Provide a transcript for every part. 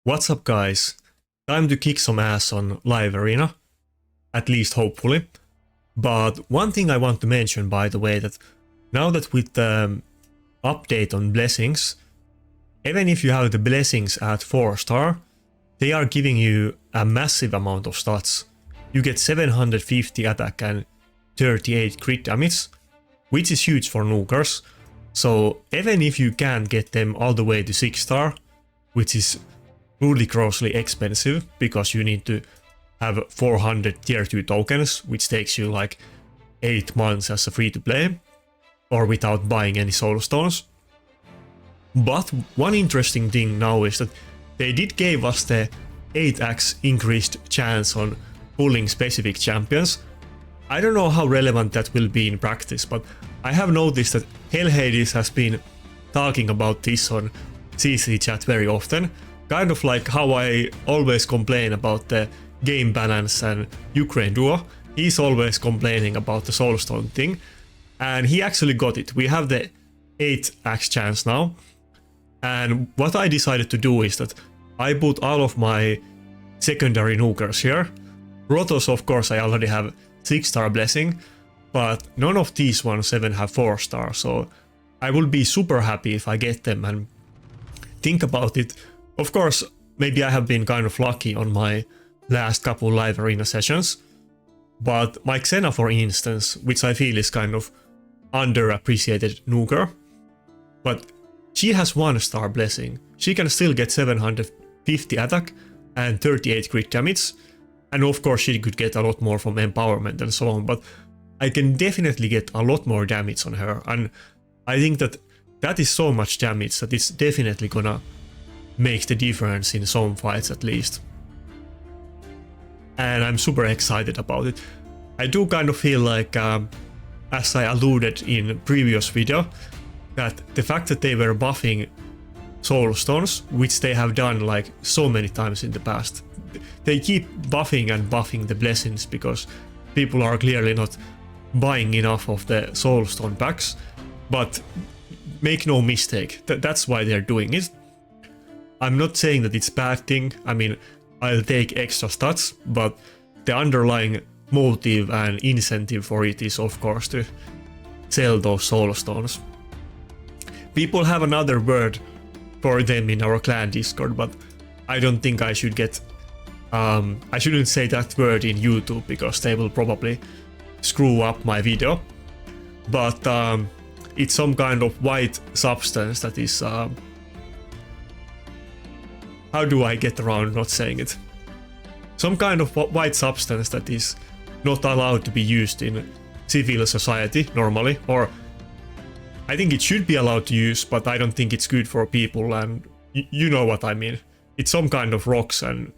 What's up guys? Time to kick some ass on live arena. At least hopefully. But one thing I want to mention by the way, that now that with the update on blessings, even if you have the blessings at 4-star, they are giving you a massive amount of stats. You get 750 attack and 38 crit damage, which is huge for nukers. So even if you can't get them all the way to 6-star, which is ludicrously expensive because you need to have 400 tier 2 tokens, which takes you like 8 months as a free to play or without buying any soul stones. But one interesting thing now is that they did give us the 8x increased chance on pulling specific champions. I don't know how relevant that will be in practice, but I have noticed that Hell Hades has been talking about this on CC chat very often. Kind of like how I always complain about the game balance and Ukraine duo. He's always complaining about the soulstone thing, and he actually got it. We have the 8x chance now, and what I decided to do is that I put all of my secondary nukers here. Rotos, of course, I already have 6-star blessing, but none of these ones even have 4-star, so I will be super happy if I get them. And think about it. Of course, maybe I have been kind of lucky on my last couple live arena sessions, but my Xena, for instance, which I feel is kind of underappreciated nuker, but she has 1-star blessing. She can still get 750 attack and 38 crit damage, and of course she could get a lot more from empowerment and so on, but I can definitely get a lot more damage on her, and I think that that is so much damage that it's definitely gonna make the difference in some fights at least. And I'm super excited about it. I do kind of feel like, as I alluded in previous video, that the fact that they were buffing soul stones, which they have done like so many times in the past, they keep buffing and buffing the blessings because people are clearly not buying enough of the soul stone packs. But make no mistake, that's why they're doing it. I'm not saying that it's a bad thing. I mean, I'll take extra stats, but the underlying motive and incentive for it is of course to sell those soul stones. People have another word for them in our clan Discord, but I don't think I should get I shouldn't say that word in YouTube because they will probably screw up my video. But it's some kind of white substance that is how do I get around not saying it? Some kind of white substance that is not allowed to be used in civil society normally, or I think it should be allowed to use, but I don't think it's good for people, and you know what I mean. It's some kind of rocks and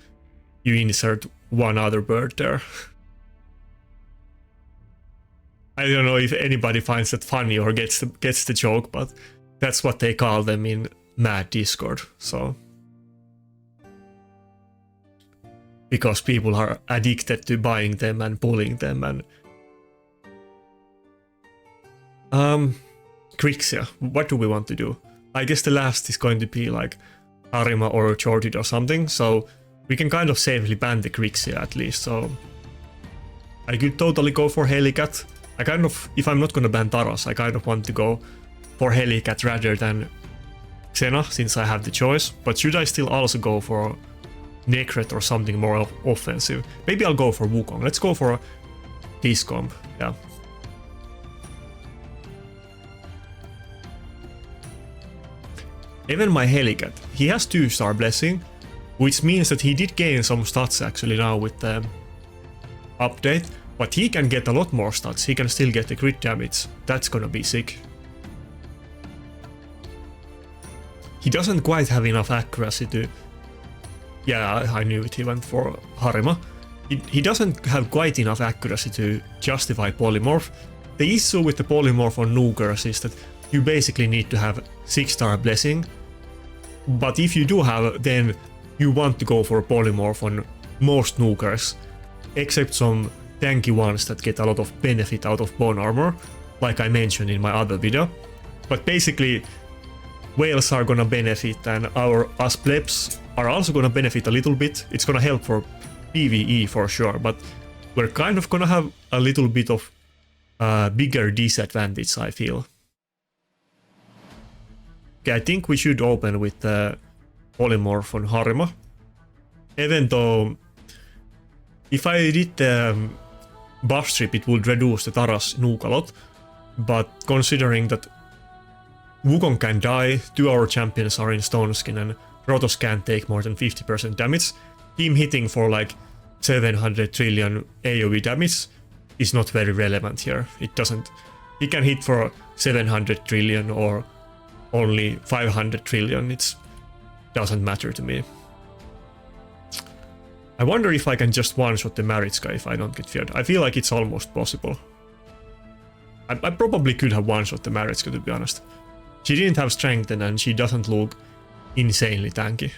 you insert one other word there. I don't know if anybody finds that funny or gets the joke, but that's what they call them in Mad Discord, so. Because people are addicted to buying them and pulling them and... Crixia, what do we want to do? I guess the last is going to be like Harima or Jorted or something, so we can kind of safely ban the Crixia at least, so... I could totally go for Helicat. I kind of, if I'm not gonna ban Taros, I kind of want to go for Helicat rather than Xena, since I have the choice. But should I still also go for Necret or something more offensive? Maybe I'll go for Wukong. Let's go for this comp, yeah. Even my Helicat, he has 2-star blessing, which means that he did gain some stats actually now with the update, but he can get a lot more stats. He can still get the crit damage. That's gonna be sick. He doesn't quite have enough accuracy to... Yeah, I knew it, he went for Harima. He doesn't have quite enough accuracy to justify polymorph. The issue with the polymorph on nukers is that you basically need to have 6-star blessing. But if you do have, then you want to go for polymorph on most nukers, except some tanky ones that get a lot of benefit out of bone armor, like I mentioned in my other video. But basically, whales are gonna benefit, and us plebs are also gonna benefit a little bit. It's gonna help for PvE for sure, but we're kind of gonna have a little bit of bigger disadvantage, I feel. Okay, I think we should open with the polymorph on Harima. Even though if I did the buff strip, it would reduce the Tara's nuke a lot. But considering that Wukong can die, 2 our champions are in stone skin, and Rotos can't take more than 50% damage, him hitting for like 700 trillion AoE damage is not very relevant here. It doesn't. He can hit for 700 trillion or only 500 trillion. It doesn't matter to me. I wonder if I can just one-shot the Maritzka if I don't get feared. I feel like it's almost possible. I probably could have one-shot the Maritzka, to be honest. She didn't have strength and she doesn't look insanely tanky.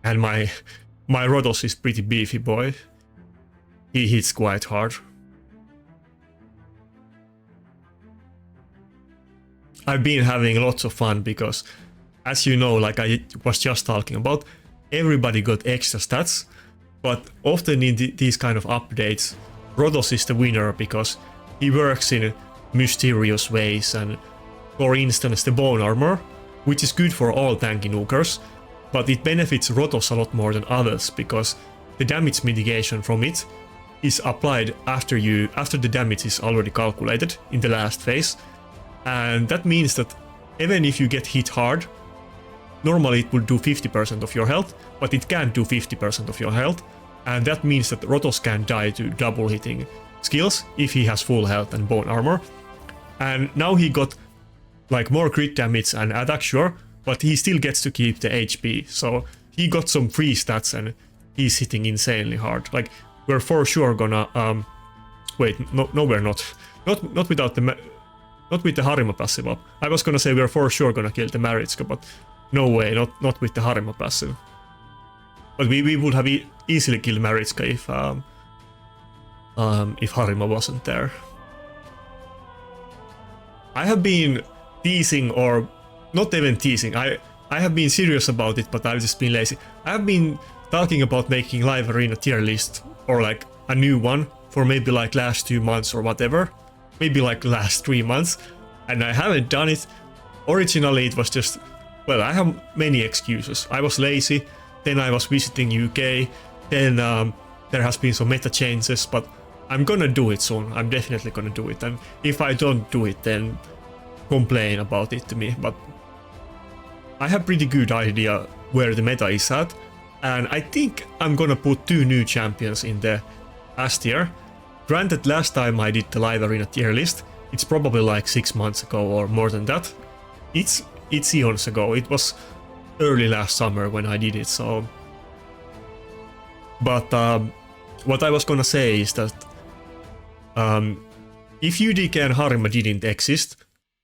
And my Rotos is pretty beefy boy. He hits quite hard. I've been having lots of fun because, as you know, like I was just talking about, everybody got extra stats, but often in these kind of updates, Rotos is the winner because he works in mysterious ways, and for instance the bone armor, which is good for all tanky nukers, but it benefits Rotos a lot more than others because the damage mitigation from it is applied after the damage is already calculated in the last phase, and that means that even if you get hit hard, normally it would do 50% of your health, but it can't do 50% of your health, and that means that Rotos can die to double hitting skills if he has full health and bone armor. And now he got like more crit damage and attack, sure, but he still gets to keep the HP, so he got some free stats and he's hitting insanely hard. Like, we're for sure gonna wait, no we're not without the not with the Harima passive up. I was gonna say we're for sure gonna kill the Maritzka, but no way, not with the Harima passive. But we would have easily killed Maritzka if Harima wasn't there. I have been teasing, or not even teasing, I have been serious about it, but I've just been lazy. I have been talking about making live arena tier list, or like a new one, for maybe like last 2 months or whatever. Maybe like last 3 months, and I haven't done it. Originally it was just, well, I have many excuses. I was lazy, then I was visiting UK, then there has been some meta changes, but I'm gonna do it soon. I'm definitely gonna do it, and if I don't do it, then complain about it to me. But I have pretty good idea where the meta is at, and I think I'm gonna put 2 new champions in the S tier. Granted, last time I did the live arena tier list, it's probably like 6 months ago or more than that. It's eons ago. It was early last summer when I did it, so... But what I was gonna say is that if UDK and Harima didn't exist,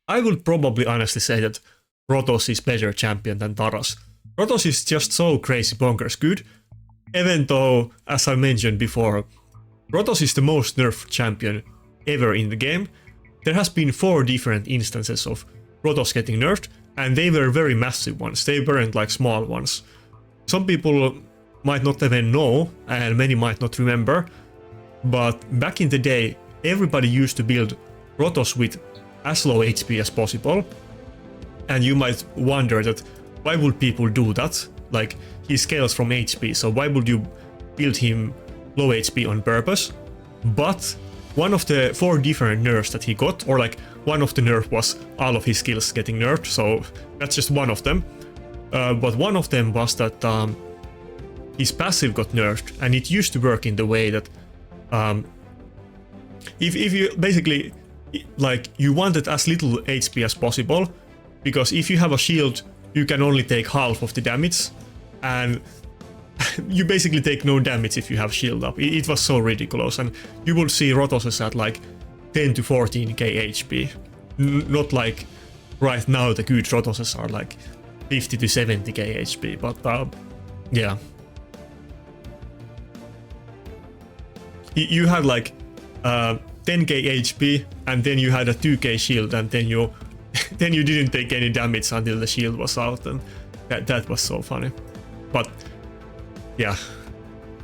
I would probably honestly say that Rotos is better champion than Taras. Rotos is just so crazy bonkers good, even though, as I mentioned before, Rotos is the most nerfed champion ever in the game. There has been 4 different instances of Rotos getting nerfed, and they were very massive ones. They weren't like small ones. Some people might not even know, and many might not remember, but back in the day, everybody used to build Rotos with as low HP as possible. And you might wonder that why would people do that? Like, he scales from HP, so why would you build him low HP on purpose? But one of the 4 different nerfs that he got, or like one of the nerfs was all of his skills getting nerfed, so that's just one of them. But one of them was that his passive got nerfed, and it used to work in the way that if you basically, like, you wanted as little HP as possible, because if you have a shield, you can only take half of the damage, and you basically take no damage if you have shield up. It was so ridiculous, and you will see Rotoses at like 10 to 14k HP. Not like right now the good Rotoses are like 50 to 70k HP, but yeah. You had like 10k HP, and then you had a 2k shield, and then you then you didn't take any damage until the shield was out, and that was so funny. But yeah,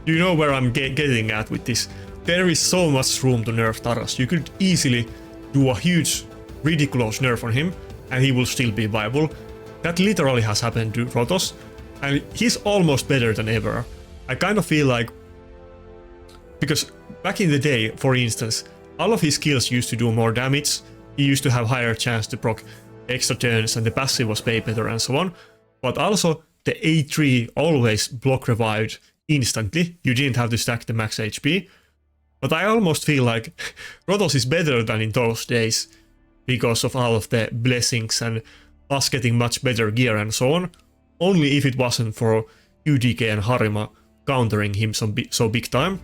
you know where I'm getting at with this. There is so much room to nerf Taras. You could easily do a huge, ridiculous nerf on him, and he will still be viable. That literally has happened to Rotos, and he's almost better than ever. I kind of feel like, because back in the day, for instance, all of his skills used to do more damage, he used to have higher chance to proc extra turns, and the passive was way better and so on. But also, the A3 always block revived instantly, you didn't have to stack the max HP. But I almost feel like Rotos is better than in those days, because of all of the blessings and us getting much better gear and so on, only if it wasn't for UDK and Harima countering him so big time.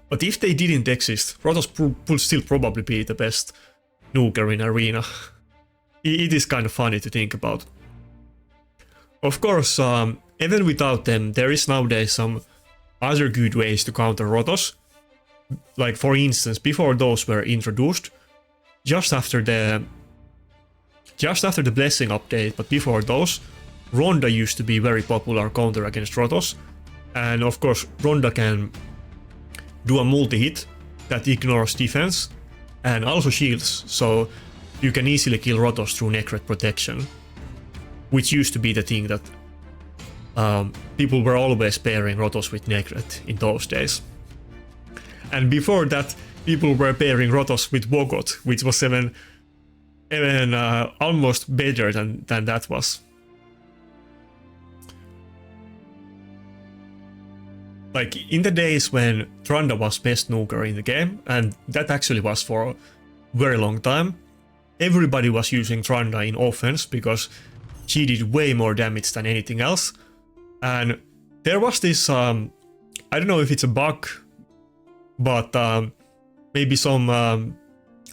But if they didn't exist, Rotos would still probably be the best nuker in Arena. It is kind of funny to think about. Of course, even without them, there is nowadays some other good ways to counter Rotos. Like for instance, before those were introduced, just after the blessing update, but before those, Ronda used to be very popular counter against Rotos. And of course, Ronda can do a multi-hit that ignores defense and also shields, so you can easily kill Rotos through Necret protection, which used to be the thing that people were always pairing Rotos with Necret in those days. And before that, people were pairing Rotos with Wogot, which was even almost better than that was. Like in the days when Tranda was best nuker in the game, and that actually was for a very long time, everybody was using Tranda in offense because she did way more damage than anything else. And there was this, I don't know if it's a bug, but maybe some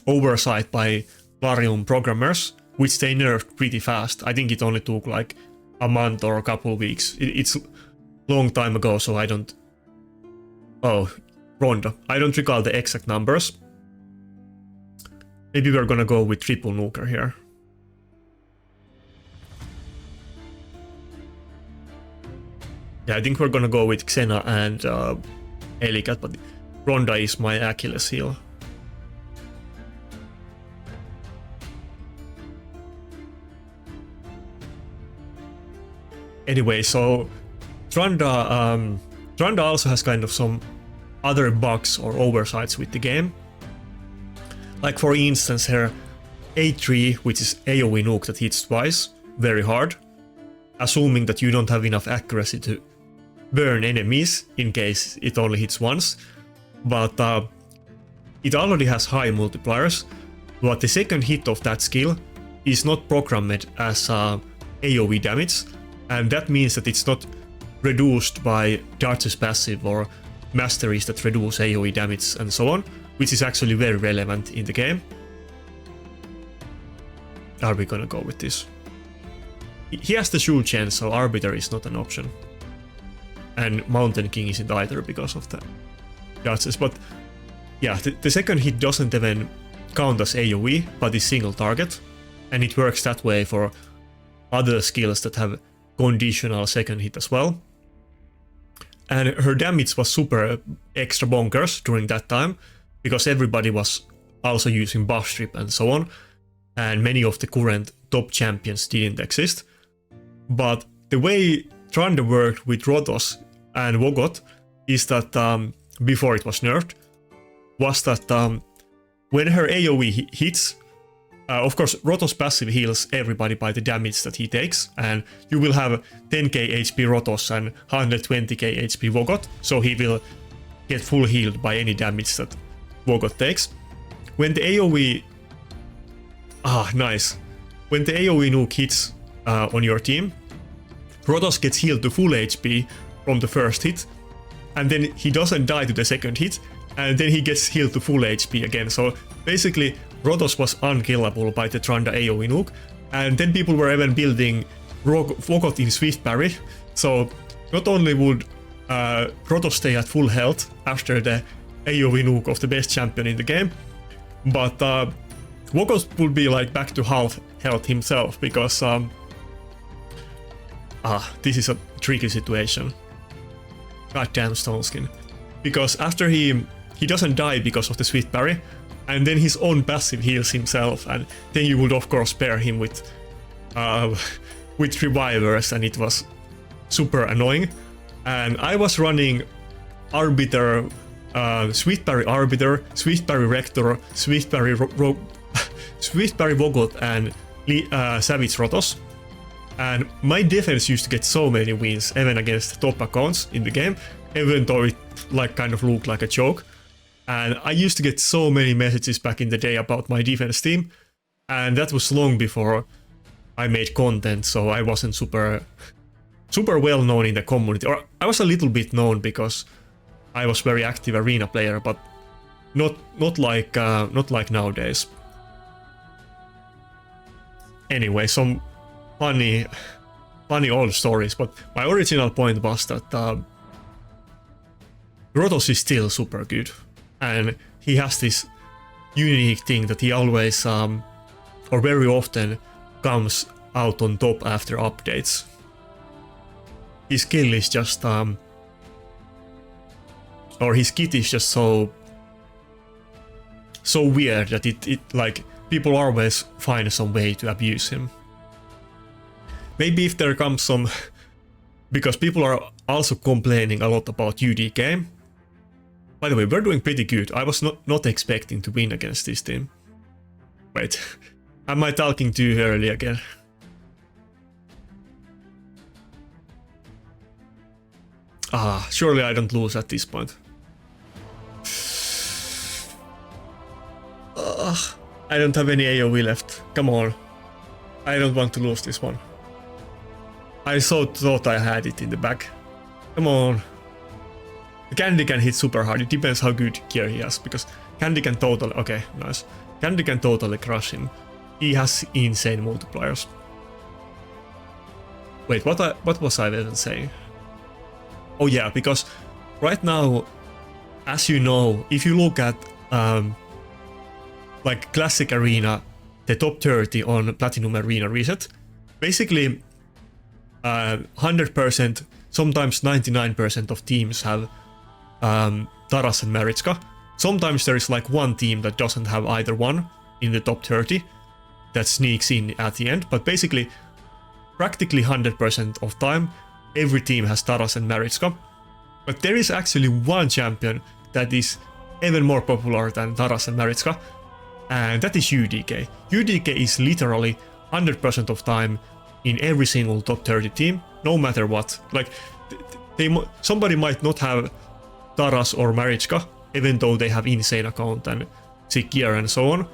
oversight by Larium programmers, which they nerfed pretty fast. I think it only took like a month or a couple of weeks. It's a long time ago, so I don't... Oh, Ronda. I don't recall the exact numbers. Maybe we're gonna go with triple nuker here. Yeah, I think we're gonna go with Xena and Elicat, but Ronda is my Achilles heel. Anyway, so Tranda also has kind of some other bugs or oversights with the game. Like for instance her A3, which is AoE nuke that hits twice, very hard, assuming that you don't have enough accuracy to burn enemies in case it only hits once. But it already has high multipliers, but the second hit of that skill is not programmed as AoE damage, and that means that it's not reduced by Dart's passive or masteries that reduce AoE damage and so on, which is actually very relevant in the game. Are we gonna go with this? He has the Shul Chen, so Arbiter is not an option. And Mountain King isn't either because of the Darts, but yeah, the second hit doesn't even count as AoE, but is single target, and it works that way for other skills that have conditional second hit as well. And her damage was super extra bonkers during that time, because everybody was also using buff strip and so on, and many of the current top champions didn't exist. But the way Tranda worked with Rotos and Wogot is that, before it was nerfed, was that when her AoE hits, of course Rotos passive heals everybody by the damage that he takes, and you will have 10k HP Rotos and 120k HP Wogot, so he will get full healed by any damage that Wogot takes. When the AoE... nice. When the AoE nuke hits on your team, Rotos gets healed to full HP from the first hit, and then he doesn't die to the second hit, and then he gets healed to full HP again. So basically Rotos was unkillable by the Tranda AoE nuke, and then people were even building Wogot in Swift Parry, so not only would Rotos stay at full health after the AoE nuke of the best champion in the game, but Vogos would be like back to half health himself because this is a tricky situation. Goddamn Stone Skin. Because after he doesn't die because of the Swift Parry, and then his own passive heals himself, and then you would of course spare him with revivers, and it was super annoying. And I was running Arbiter, Swift Parry Arbiter, Swift Parry Rector, Swift Parry Swift Parry Vogot, and Savage Rotos. And my defense used to get so many wins, even against top accounts in the game, even though it like kind of looked like a joke. And I used to get so many messages back in the day about my defense team, and that was long before I made content, so I wasn't super well known in the community. Or I was a little bit known because I was very active arena player, but not like nowadays. Anyway, some funny old stories, but my original point was that Rotos is still super good, and he has this unique thing that he always or very often comes out on top after updates. His skill is just or his kit is just so weird that it like people always find some way to abuse him. Maybe if there comes some, because people are also complaining a lot about UDK. By the way, we're doing pretty good. I was not expecting to win against this team. Wait, am I talking too early again? Surely I don't lose at this point. I don't have any AoE left. Come on. I don't want to lose this one. I thought I had it in the back. Come on. The Candy can hit super hard. It depends how good gear he has, because Candy can totally... Okay, nice. Candy can totally crush him. He has insane multipliers. Wait, what was I even saying? Oh yeah, because right now, as you know, if you look at like Classic Arena, the top 30 on Platinum Arena Reset, basically 100%, sometimes 99% of teams have Taras and Marichka. Sometimes there is like one team that doesn't have either one in the top 30 that sneaks in at the end, but basically practically 100% of time every team has Taras and Marichka. But there is actually one champion that is even more popular than Taras and Marichka, and that is UDK. UDK is literally 100% of time in every single top 30 team, no matter what. Like, somebody might not have Taras or Marichka, even though they have insane account and sick gear and so on,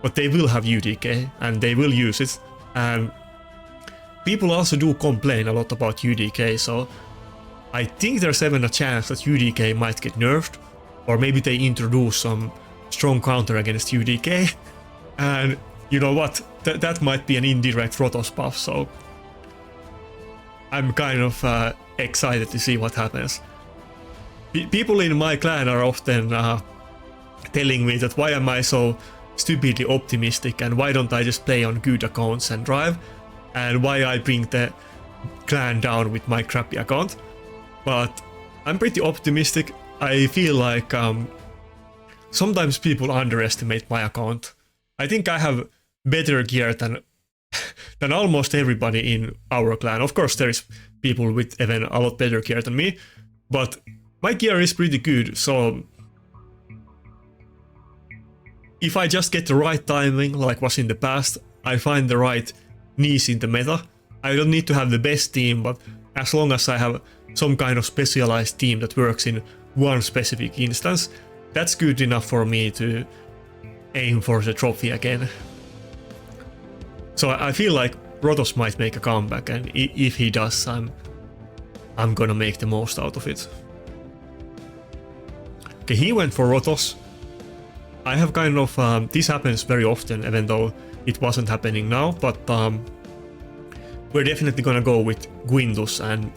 but they will have UDK and they will use it. And people also do complain a lot about UDK, so I think there's even a chance that UDK might get nerfed, or maybe they introduce some strong counter against UDK, and you know what, that might be an indirect Rotos buff, so I'm kind of excited to see what happens. People in my clan are often telling me that why am I so stupidly optimistic, and why don't I just play on good accounts and drive, and why I bring the clan down with my crappy account. But I'm pretty optimistic. I feel like sometimes people underestimate my account. I think I have better gear than almost everybody in our clan. Of course there is people with even a lot better gear than me, but my gear is pretty good, so if I just get the right timing, like was in the past, I find the right niche in the meta. I don't need to have the best team, but as long as I have some kind of specialized team that works in one specific instance, that's good enough for me to aim for the trophy again. So I feel like Rotos might make a comeback, and if he does, I'm gonna make the most out of it. Okay, he went for Rotos. I have kind of, this happens very often, even though it wasn't happening now, but we're definitely gonna go with Gwindus and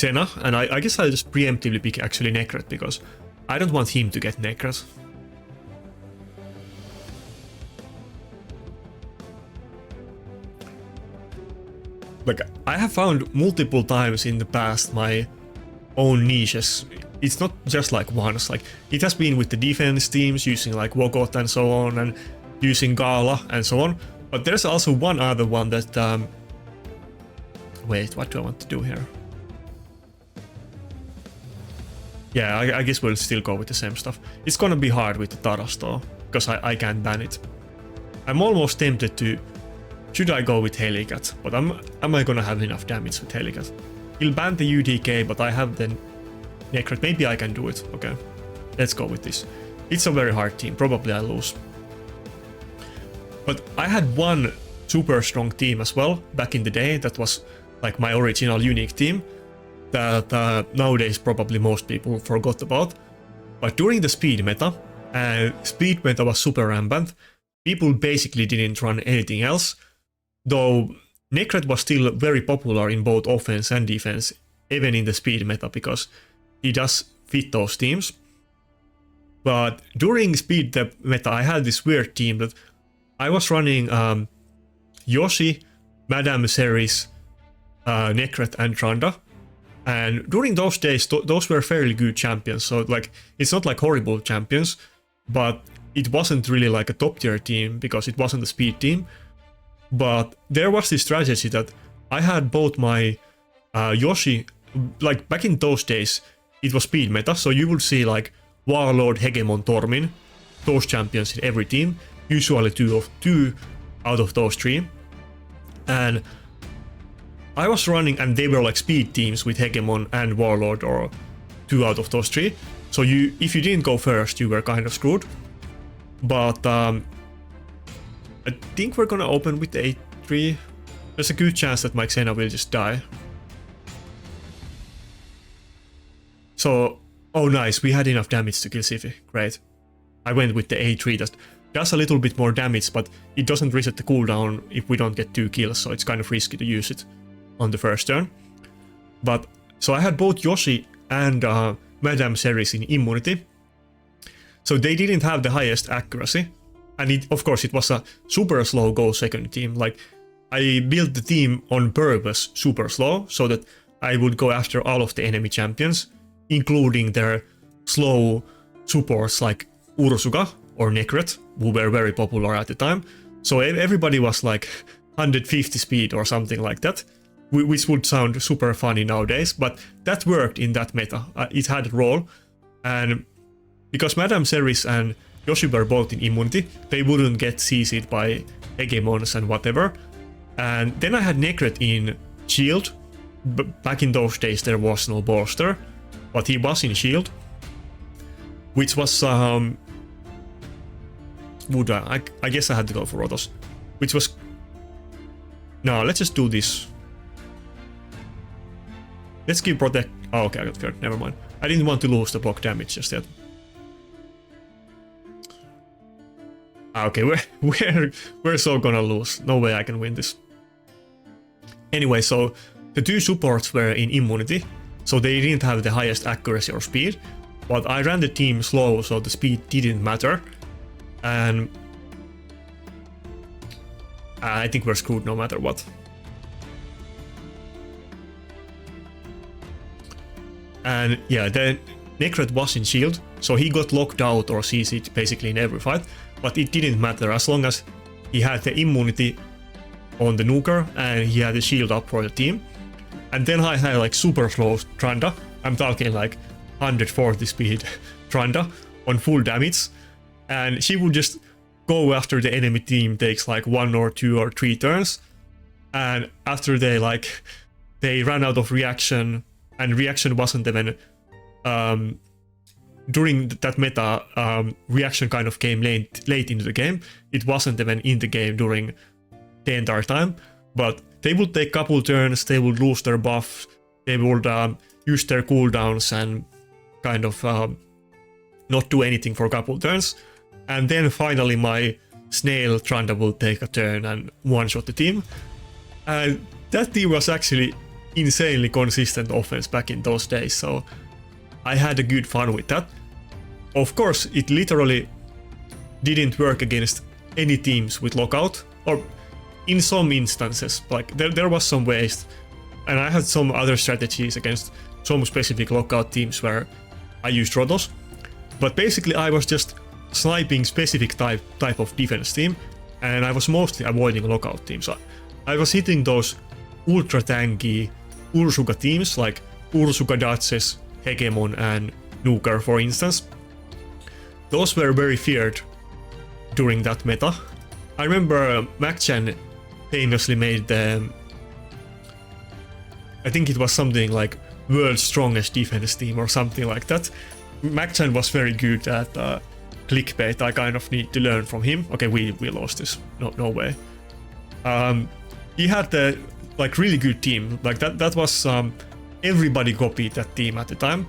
Xena, and I guess I'll just preemptively pick actually Necret, because I don't want him to get Necret. Like, I have found multiple times in the past my own niches. It's not just like once, like it has been with the defense teams using like Wogot and so on, and using Gala and so on. But there's also one other one that wait, what do I want to do here? Yeah, I guess we'll still go with the same stuff. It's gonna be hard with the Taras though, because I can't ban it. I'm almost tempted to... Should I go with Helicat? But am I gonna have enough damage with Helicat? He'll ban the UDK, but I have the Necret. Maybe I can do it. Okay, let's go with this. It's a very hard team. Probably I'll lose. But I had one super strong team as well back in the day. That was like my original unique team that nowadays probably most people forgot about. But during the speed meta, speed meta was super rampant. People basically didn't run anything else. Though Necret was still very popular in both offense and defense, even in the speed meta, because he does fit those teams. But during speed meta, I had this weird team that I was running Yoshi, Madame Ceres, Necret, and Tranda. And during those days, those were fairly good champions. So like, it's not like horrible champions, but it wasn't really like a top tier team because it wasn't a speed team. But there was this strategy that I had both my Yoshi, like back in those days, it was speed meta, so you would see like Warlord, Hegemon, Tormin, those champions in every team, usually two out of those three. And I was running, and they were like speed teams with Hegemon and Warlord, or two out of those three. So if you didn't go first, you were kind of screwed. But I think we're gonna open with the 8-3. There's a good chance that my Xena will just die. So, oh nice, we had enough damage to kill Siphi. Great. I went with the 8-3 that does a little bit more damage, but it doesn't reset the cooldown if we don't get 2 kills, so it's kind of risky to use it on the first turn. But, so I had both Yoshi and Madame Ceres in immunity. So they didn't have the highest accuracy. And of course it was a super slow go second team. Like, I built the team on purpose super slow, so that I would go after all of the enemy champions, including their slow supports like Ursuga or Necret, who were very popular at the time. So everybody was like 150 speed or something like that, which would sound super funny nowadays, but that worked in that meta. It had a role, and because Madame Ceres and Yoshi were both in immunity, they wouldn't get CC'd by Hegemons and whatever. And then I had Necret in shield. Back in those days there was no bolster, but he was in shield, which was I guess I had to go for Rotos, which was... No, let's just do this. Let's keep protect... Oh, okay, I got scared. Never mind. I didn't want to lose the block damage just yet. Okay, we're so gonna lose. No way I can win this. Anyway, so the two supports were in immunity, so they didn't have the highest accuracy or speed, but I ran the team slow, so the speed didn't matter. And I think we're screwed no matter what. And yeah, then Necret was in shield, so he got locked out or CC'd basically in every fight, but it didn't matter as long as he had the immunity on the nuker and he had the shield up for the team. And then I had like super slow Tranda, I'm talking like 140 speed Tranda on full damage, and she would just go after the enemy team takes like 1 or 2 or 3 turns, and after they ran out of reaction, and reaction wasn't even during that meta, reaction kind of came late into the game. It wasn't even in the game during the entire time, but they would take couple turns, they would lose their buff, they would use their cooldowns and kind of not do anything for a couple turns, and then finally my snail Tranda will take a turn and one-shot the team. And that team was actually insanely consistent offense back in those days, so I had a good fun with that. Of course, it literally didn't work against any teams with lockout, or in some instances, like there was some ways, and I had some other strategies against some specific lockout teams where I used rotos, but basically I was just sniping specific type of defense team, and I was mostly avoiding lockout teams. So I was hitting those ultra tanky Ursuka teams like Ursuka, Duchess, Hegemon, and Nuker, for instance. Those were very feared during that meta. I remember MacChan famously made the, I think it was something like world's strongest defense team or something like that. MacChan was very good at clickbait. I kind of need to learn from him. Okay, we lost this. No way. He had the like really good team. Like that was everybody copied that team at the time.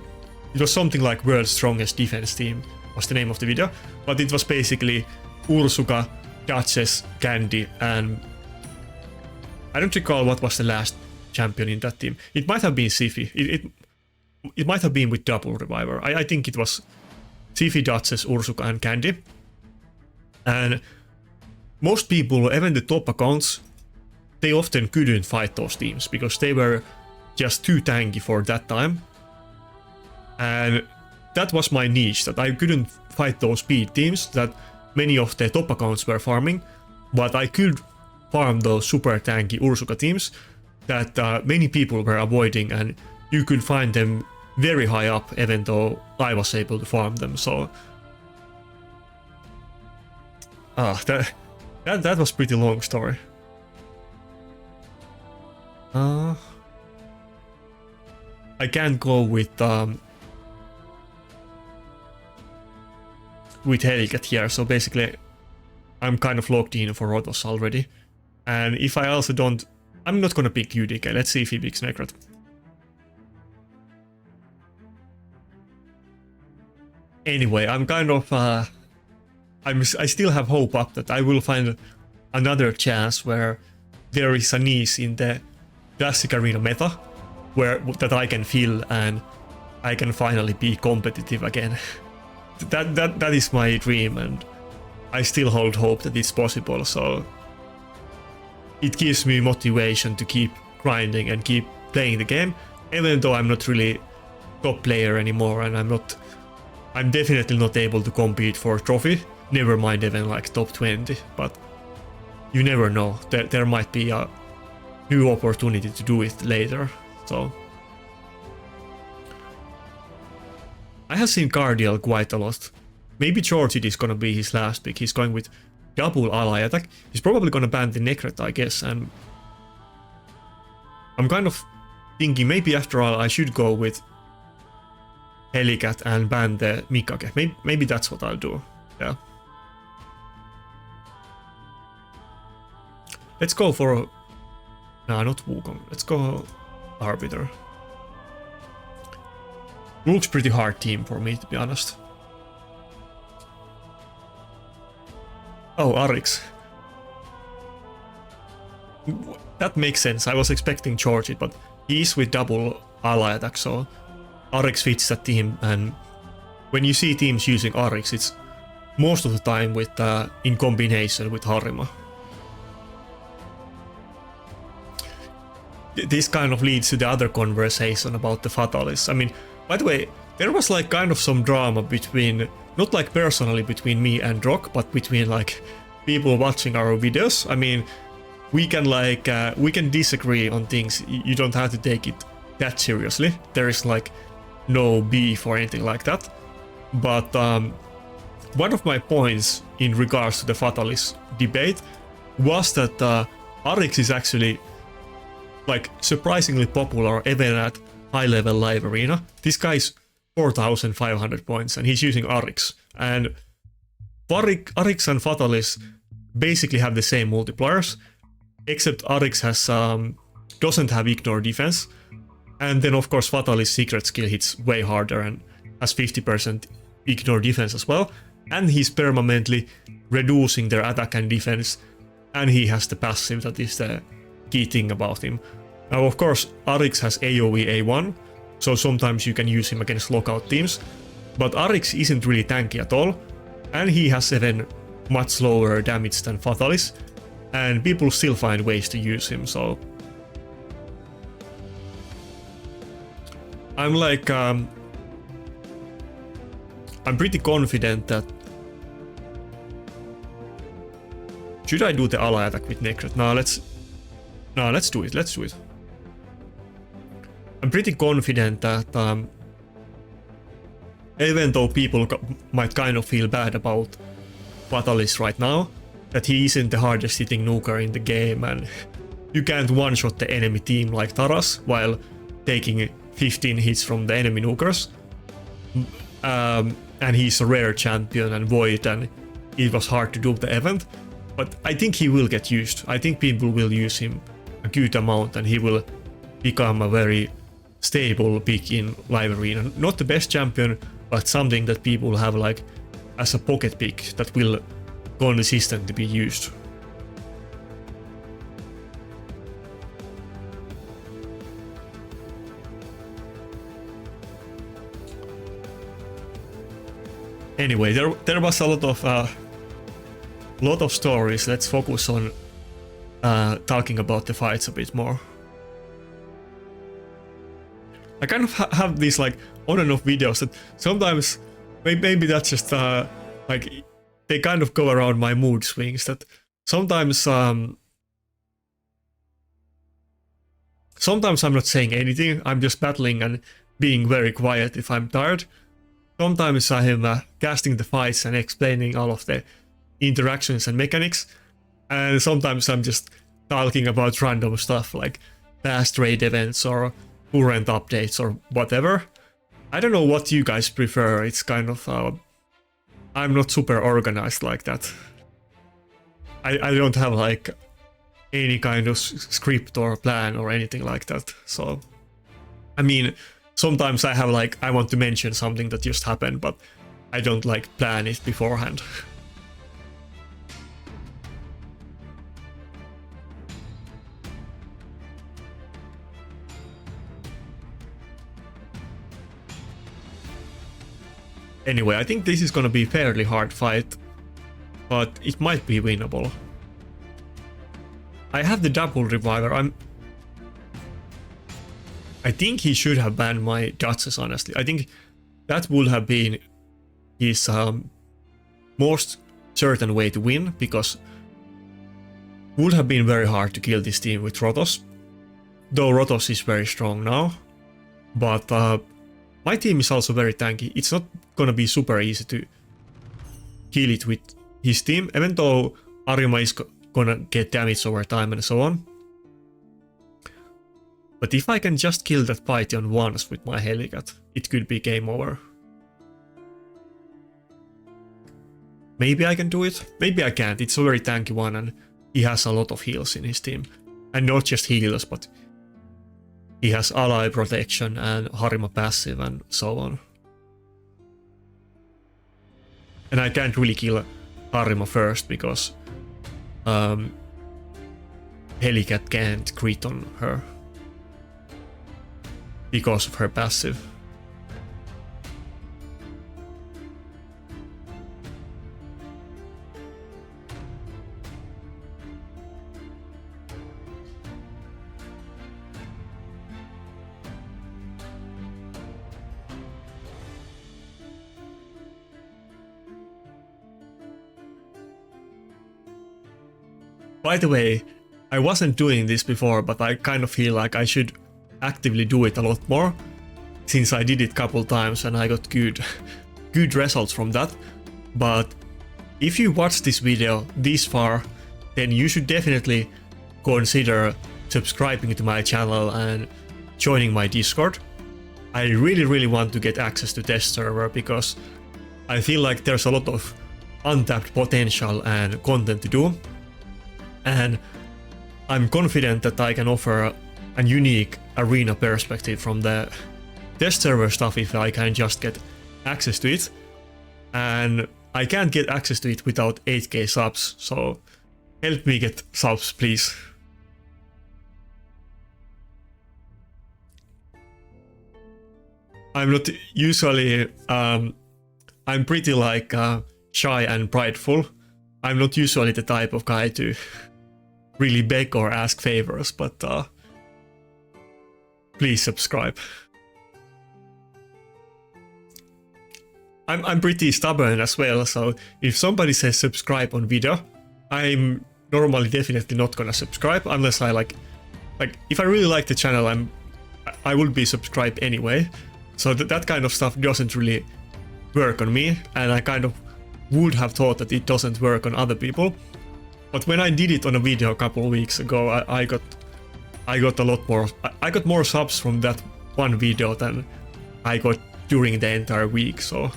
It was something like world's strongest defense team was the name of the video, but it was basically Ursuka, Duchess, Candy, and I don't recall what was the last champion in that team. It might have been Sifi. It might have been with double reviver. I think it was Sifi, Duchess, Ursuka, and Candy. And most people, even the top accounts, they often couldn't fight those teams because they were just too tanky for that time. And that was my niche, that I couldn't fight those speed teams that many of the top accounts were farming, but I could farm those super tanky Ursuka teams that many people were avoiding, and you could find them very high up even though I was able to farm them. So that was pretty long story. I can't go with Helicat here, so basically I'm kind of locked in for rotos already. And if I also don't, I'm not gonna pick UDK. Let's see if he picks Necrot. Anyway, I'm kind of I still have hope up that I will find another chance where there is a niche in the classic arena meta where that I can feel and I can finally be competitive again. That is my dream, and I still hold hope that it's possible, so it gives me motivation to keep grinding and keep playing the game, even though I'm not really top player anymore, and I'm definitely not able to compete for a trophy, never mind even like top 20, but you never know, there might be a new opportunity to do it later, so. I have seen Cardial quite a lot. Maybe Georgid is gonna be his last pick. He's going with double ally attack. He's probably gonna ban the Necret, I guess, and I'm kind of thinking maybe after all I should go with Helicat and ban the Mikage. Maybe that's what I'll do. Yeah. Let's go for... No, not Wukong. Let's go Arbiter. Looks pretty hard team for me, to be honest. Oh, Arix. That makes sense. I was expecting Georgid, but he's with double ally attack, so Arix fits that team. And when you see teams using Arix, it's most of the time with in combination with Harima. This kind of leads to the other conversation about the Fatalists. I mean, by the way, there was like kind of some drama between, not like personally between me and Rock, but between like people watching our videos. I mean, we can like, we can disagree on things. You don't have to take it that seriously. There is like no beef or anything like that. But one of my points in regards to the Fatalist debate was that Arix is actually like surprisingly popular even at high level live arena. This guy's 4,500 points and he's using Arix. And Arix and Fatalist basically have the same multipliers, except Arix has doesn't have ignore defense. And then of course Fatalist secret skill hits way harder and has 50% ignore defense as well. And he's permanently reducing their attack and defense. And he has the passive that is the key thing about him. Now of course Arix has AoE A1, so sometimes you can use him against lockout teams, but Arix isn't really tanky at all, and he has even much lower damage than Fatalis, and people still find ways to use him, so I'm like, I'm pretty confident that... Should I do the ally attack with Necret? No, let's do it. I'm pretty confident that even though people might kind of feel bad about Fatalis right now, that he isn't the hardest hitting nuker in the game, and you can't one-shot the enemy team like Taras while taking 15 hits from the enemy nukers. And he's a rare champion and Void, and it was hard to do the event. But I think he will get used. I think people will use him a good amount, and he will become a very stable pick in live arena. Not the best champion, but something that people have like as a pocket pick that will consistently be used. Anyway, there was a lot of stories. Let's focus on talking about the fights a bit more. I kind of have these like on and off videos that sometimes maybe that's just like they kind of go around my mood swings. That sometimes sometimes I'm not saying anything. I'm just battling and being very quiet if I'm tired. Sometimes I am casting the fights and explaining all of the interactions and mechanics, and sometimes I'm just talking about random stuff like past raid events or current updates or whatever. I don't know what you guys prefer. It's kind of I'm not super organized like that. I don't have like any kind of script or plan or anything like that. So I mean, sometimes I have like, I want to mention something that just happened, but I don't like plan it beforehand. Anyway, I think this is gonna be a fairly hard fight, but it might be winnable. I have the double reviver. I think he should have banned my Duchess, honestly. I think that would have been his most certain way to win, because it would have been very hard to kill this team with Rotos. Though Rotos is very strong now, but my team is also very tanky. It's not gonna be super easy to kill it with his team, even though Arima is gonna get damage over time and so on. But if I can just kill that Python once with my Helicat, it could be game over. Maybe I can do it, maybe I can't. It's a very tanky one, and he has a lot of heals in his team. And not just heals, but he has ally protection and Harima passive and so on. And I can't really kill Harima first because Helicat can't crit on her because of her passive. By the way, I wasn't doing this before, but I kind of feel like I should actively do it a lot more, since I did it a couple times and I got good results from that. But if you watch this video this far, then you should definitely consider subscribing to my channel and joining my Discord. I really want to get access to test server, because I feel like there's a lot of untapped potential and content to do. And I'm confident that I can offer a unique arena perspective from the test server stuff if I can just get access to it. And I can't get access to it without 8k subs, so help me get subs, please. I'm not usually, I'm pretty like shy and prideful. I'm not usually the type of guy to really beg or ask favors, but please subscribe. I'm pretty stubborn as well, so if somebody says subscribe on video, I'm normally definitely not gonna subscribe unless I like if I really like the channel, I would be subscribed anyway. So that kind of stuff doesn't really work on me, and I kind of would have thought that it doesn't work on other people. But when I did it on a video a couple of weeks ago, I got a lot more. I got more subs from that one video than I got during the entire week, so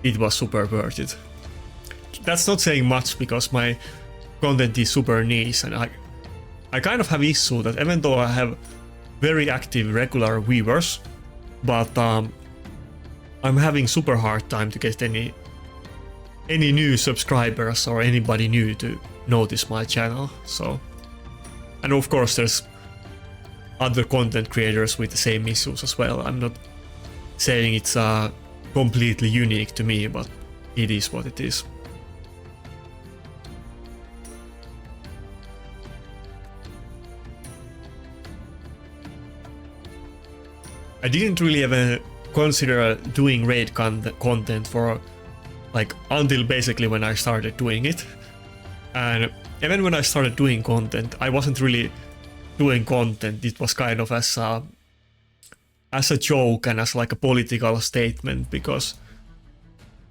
it was super worth it. That's not saying much because my content is super niche, and I kind of have issue that even though I have very active regular viewers, but I'm having super hard time to get any new subscribers or anybody new to notice my channel. So, and of course there's other content creators with the same issues as well. I'm not saying it's completely unique to me, but it is what it is. I didn't really ever consider doing raid content for like until basically when I started doing it. And even when I started doing content, I wasn't really doing content. It was kind of as a joke and as like a political statement, because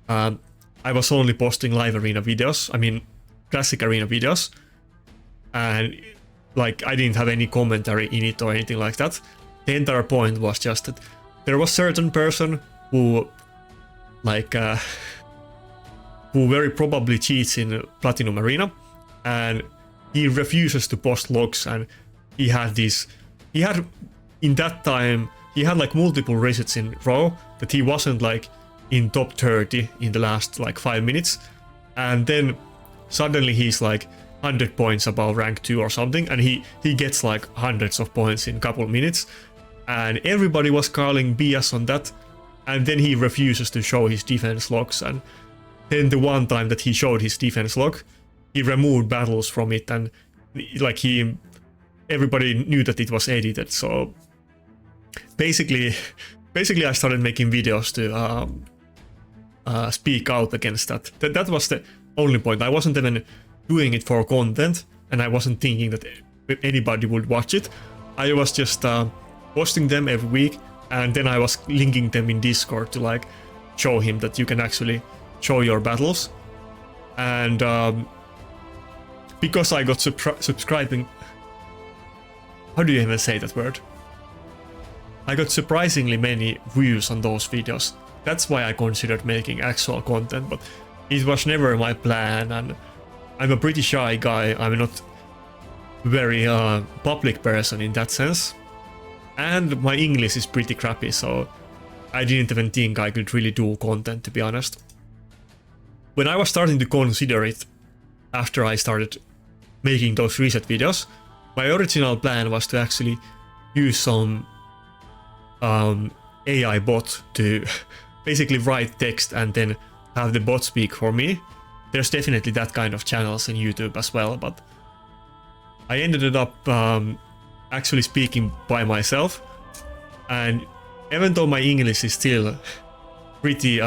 I was only posting live arena videos, I mean classic arena videos, and like I didn't have any commentary in it or anything like that. The entire point was just that there was certain person who like who very probably cheats in Platinum Arena, and he refuses to post logs, and he had in that time he had like multiple resets in row that he wasn't like in top 30 in the last like 5 minutes, and then suddenly he's like 100 points above rank 2 or something, and he gets like hundreds of points in a couple of minutes, and everybody was calling BS on that. And then he refuses to show his defense logs, and then the one time that he showed his defense log, he removed battles from it, and like everybody knew that it was edited. So basically I started making videos to speak out against that. That was the only point. I wasn't even doing it for content, and I wasn't thinking that anybody would watch it. I was just posting them every week, and then I was linking them in Discord to like show him that you can actually show your battles. And because I got subscribing, how do you even say that word? I got surprisingly many views on those videos. That's why I considered making actual content, but it was never my plan, and I'm a pretty shy guy. I'm not very public person in that sense. And my English is pretty crappy, so I didn't even think I could really do content, to be honest. When I was starting to consider it, after I started making those reset videos, my original plan was to actually use some AI bot to basically write text and then have the bot speak for me. There's definitely that kind of channels in YouTube as well, but I ended up actually speaking by myself, and even though my English is still pretty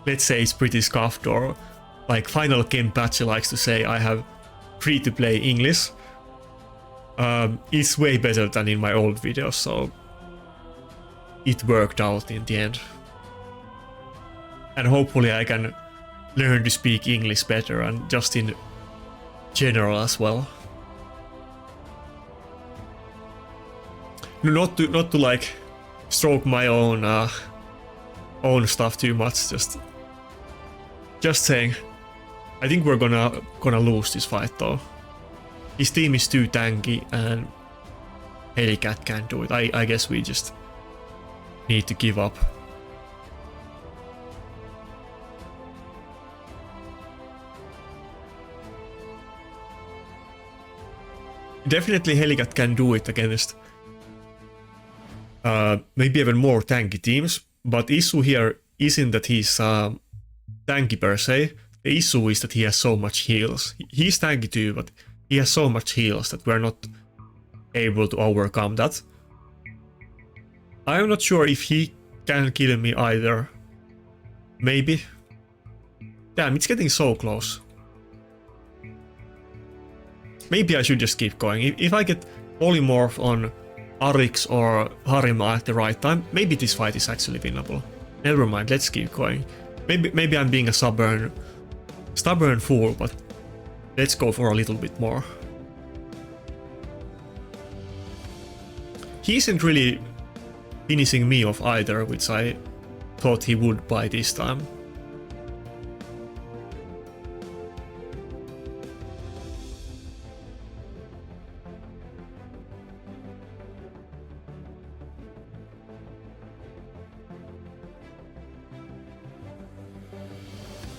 let's say it's pretty scuffed, or like Final Ken Patchy likes to say, I have free-to-play English, it's way better than in my old videos, so it worked out in the end. And hopefully I can learn to speak English better, and just in general as well. Not to like stroke my own stuff too much. Just saying. I think we're gonna lose this fight though. His team is too tanky, and Helicat can't do it. I guess we just need to give up. Definitely Helicat can do it against maybe even more tanky teams, but issue here isn't that he's tanky per se. The issue is that he has so much heals. He's tanky too, but he has so much heals that we're not able to overcome that. I'm not sure if he can kill me either. Maybe. Damn, it's getting so close. Maybe I should just keep going. If I get polymorph on Arix or Harima at the right time, maybe this fight is actually winnable. Never mind, let's keep going. Maybe I'm being a stubborn fool, but let's go for a little bit more. He isn't really finishing me off either, which I thought he would by this time.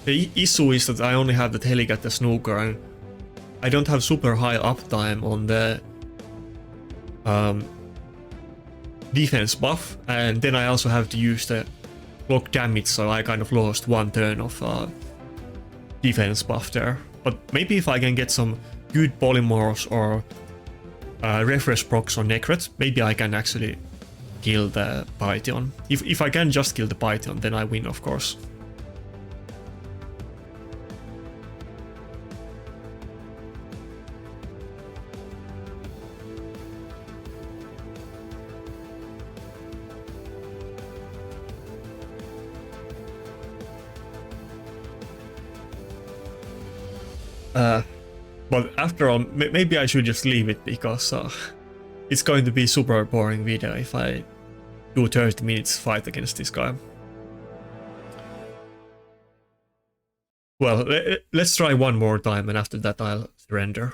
The issue is that I only have the Helicat the Snooker and I don't have super high uptime on the defense buff, and then I also have to use the block damage, so I kind of lost one turn of defense buff there. But maybe if I can get some good polymorphs or refresh procs on Necret, maybe I can actually kill the Python. If I can just kill the Python, then I win, of course. But after all, maybe I should just leave it, because it's going to be super boring video if I do 30 minutes fight against this guy. Well, let's try one more time, and after that I'll surrender.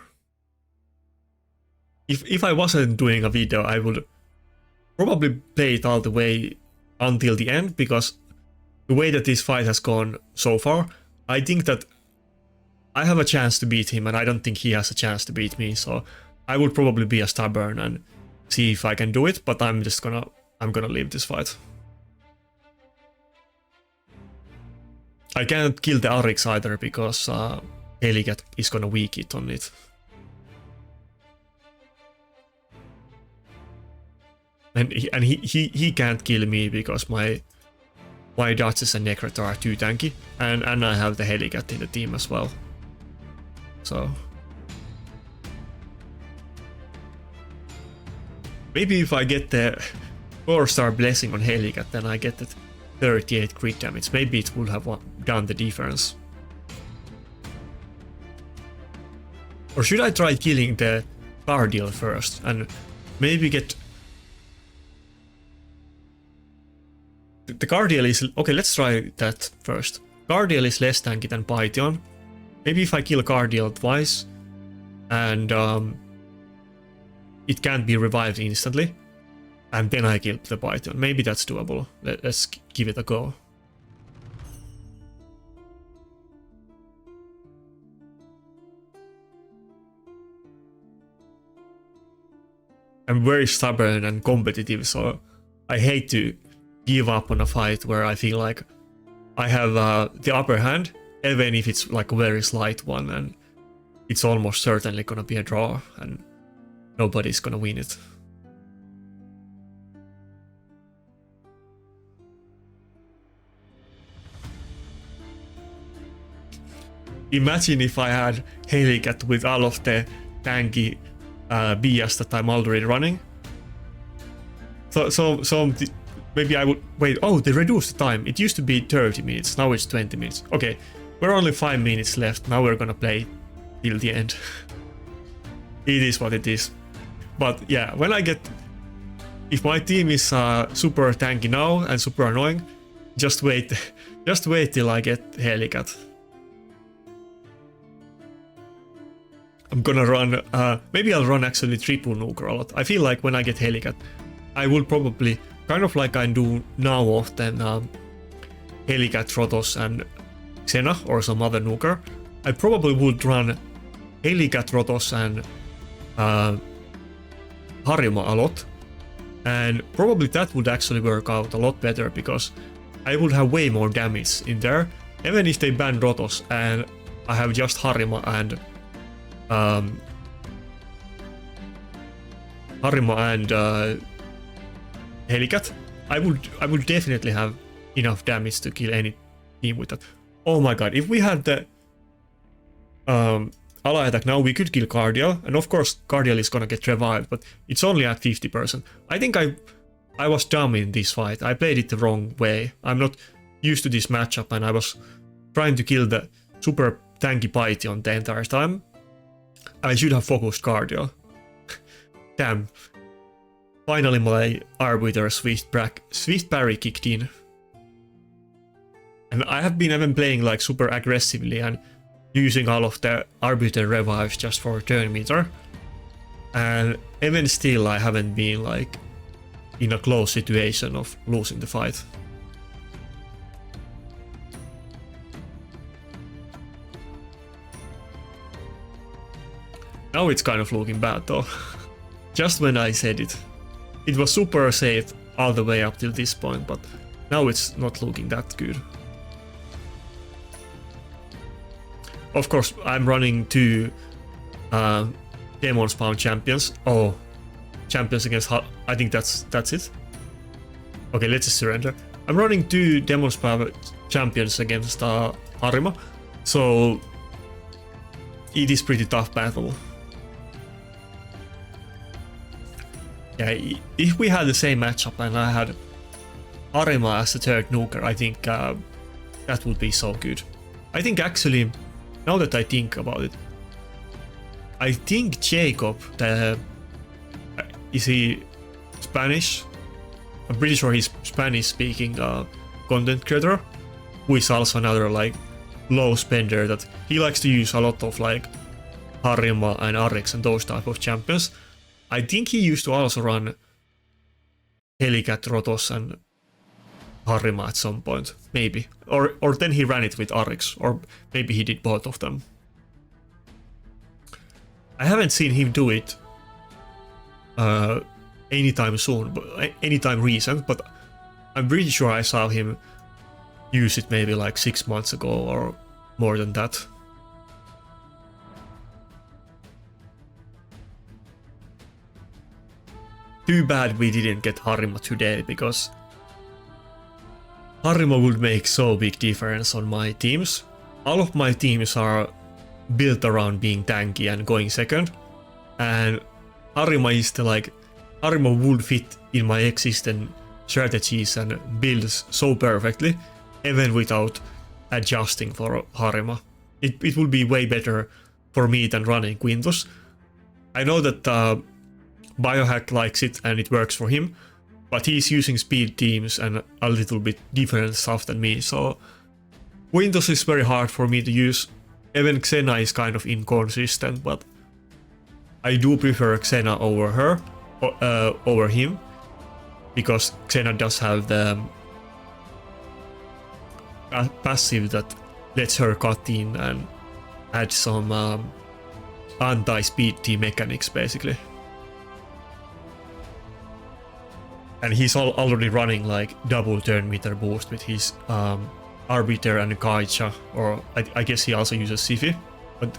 If I wasn't doing a video, I would probably play it all the way until the end, because the way that this fight has gone so far, I think that I have a chance to beat him, and I don't think he has a chance to beat me, so I would probably be a stubborn and see if I can do it, but I'm gonna leave this fight. I can't kill the Arix either, because Helicat is gonna weak it on it. And he can't kill me because my Dodges and Necret are too tanky, and I have the Helicat in the team as well. So maybe if I get the 4-star blessing on Helicat, then I get that 38 crit damage. Maybe it would have done the difference. Or should I try killing the Cardiel first and maybe get... The Cardiel is... Okay, let's try that first. Cardiel is less tanky than Python. Maybe if I kill Cardiel twice and it can't be revived instantly, and then I kill the Python. Maybe that's doable. Let's give it a go. I'm very stubborn and competitive, so I hate to give up on a fight where I feel like I have the upper hand, even if it's like a very slight one, and it's almost certainly gonna be a draw and nobody's gonna win it. Imagine if I had Helicat with all of the tanky BS that I'm already running. So maybe I would wait. Oh, they reduced the time. It used to be 30 minutes. Now it's 20 minutes. Okay, we're only 5 minutes left. Now we're gonna play till the end. It is what it is. But yeah, when I get... If my team is super tanky now and super annoying, just wait. Just wait till I get Helicat. I'm gonna run... maybe I'll run actually triple nuker a lot. I feel like when I get Helicat, I will probably... Kind of like I do now often, Helicat, Rotos and Xena or some other nuker. I probably would run Helicat, Rotos and Harima a lot. And probably that would actually work out a lot better because I would have way more damage in there. Even if they ban Rotos and I have just Harima and Helicat, I would definitely have enough damage to kill any team with that. Oh my god, if we had the ally attack now, we could kill Cardial, and of course Cardial is gonna get revived, but it's only at 50%. I think I was dumb in this fight. I played it the wrong way. I'm not used to this matchup, and I was trying to kill the super tanky Python the entire time. I should have focused Cardial. Damn. Finally my Arbiter Swift Parry kicked in. And I have been even playing like super aggressively and using all of the Arbiter revives just for turn meter. And even still I haven't been like in a close situation of losing the fight. Now it's kind of looking bad though. Just when I said it. It was super safe all the way up till this point, but now it's not looking that good. Of course, I'm running 2 Demon Spawn champions. Oh, champions against... I think that's it. Okay, let's just surrender. I'm running 2 Demon Spawn champions against Harima, so it is pretty tough battle. Yeah, if we had the same matchup and I had Harima as the third nuker, I think that would be so good. I think actually, now that I think about it, I think Jacob, is he Spanish? I'm pretty sure he's Spanish speaking content creator, who is also another like low spender that he likes to use a lot of like Harima and Arix and those type of champions. I think he used to also run Helicat, Rotos and Harima at some point, maybe. Or then he ran it with Arix, or maybe he did both of them. I haven't seen him do it anytime soon, but anytime recent, but I'm pretty sure I saw him use it maybe like 6 months ago or more than that. Too bad we didn't get Harima today, because Harima would make so big difference on my teams. All of my teams are built around being tanky and going second, and Harima is the like, Harima would fit in my existing strategies and builds so perfectly, even without adjusting for Harima. It would be way better for me than running Quintus. I know that Biohack likes it and it works for him, but he's using speed teams and a little bit different stuff than me, so Quintus is very hard for me to use. Even Xena is kind of inconsistent, but I do prefer Xena over her, over him, because Xena does have the passive that lets her cut in and add some anti-speed team mechanics basically. And he's already running like double turn meter boost with his Arbiter and Kaicha, or I guess he also uses Sifi, but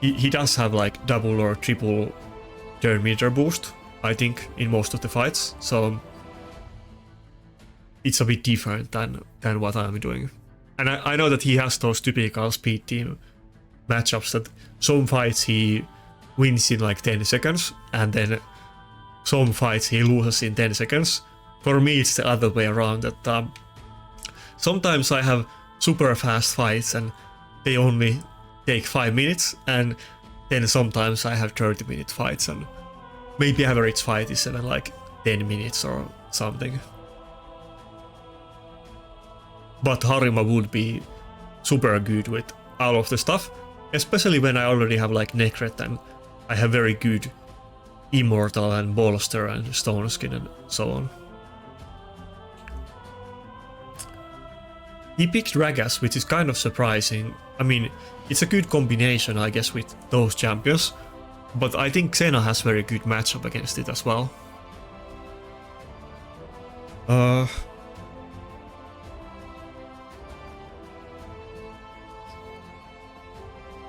he does have like double or triple turn meter boost, I think, in most of the fights, so it's a bit different than what I'm doing. And I know that he has those typical speed team matchups that some fights he wins in like 10 seconds, and then some fights he loses in 10 seconds. For me it's the other way around, that sometimes I have super fast fights and they only take 5 minutes, and then sometimes I have 30-minute fights and maybe average fight is even like 10 minutes or something. But Harima would be super good with all of the stuff, especially when I already have like Necret and I have very good Immortal and Bolster and Stone Skin and so on. He picked Ragas, which is kind of surprising. I mean, it's a good combination, I guess, with those champions, but I think Xena has very good matchup against it as well. Uh...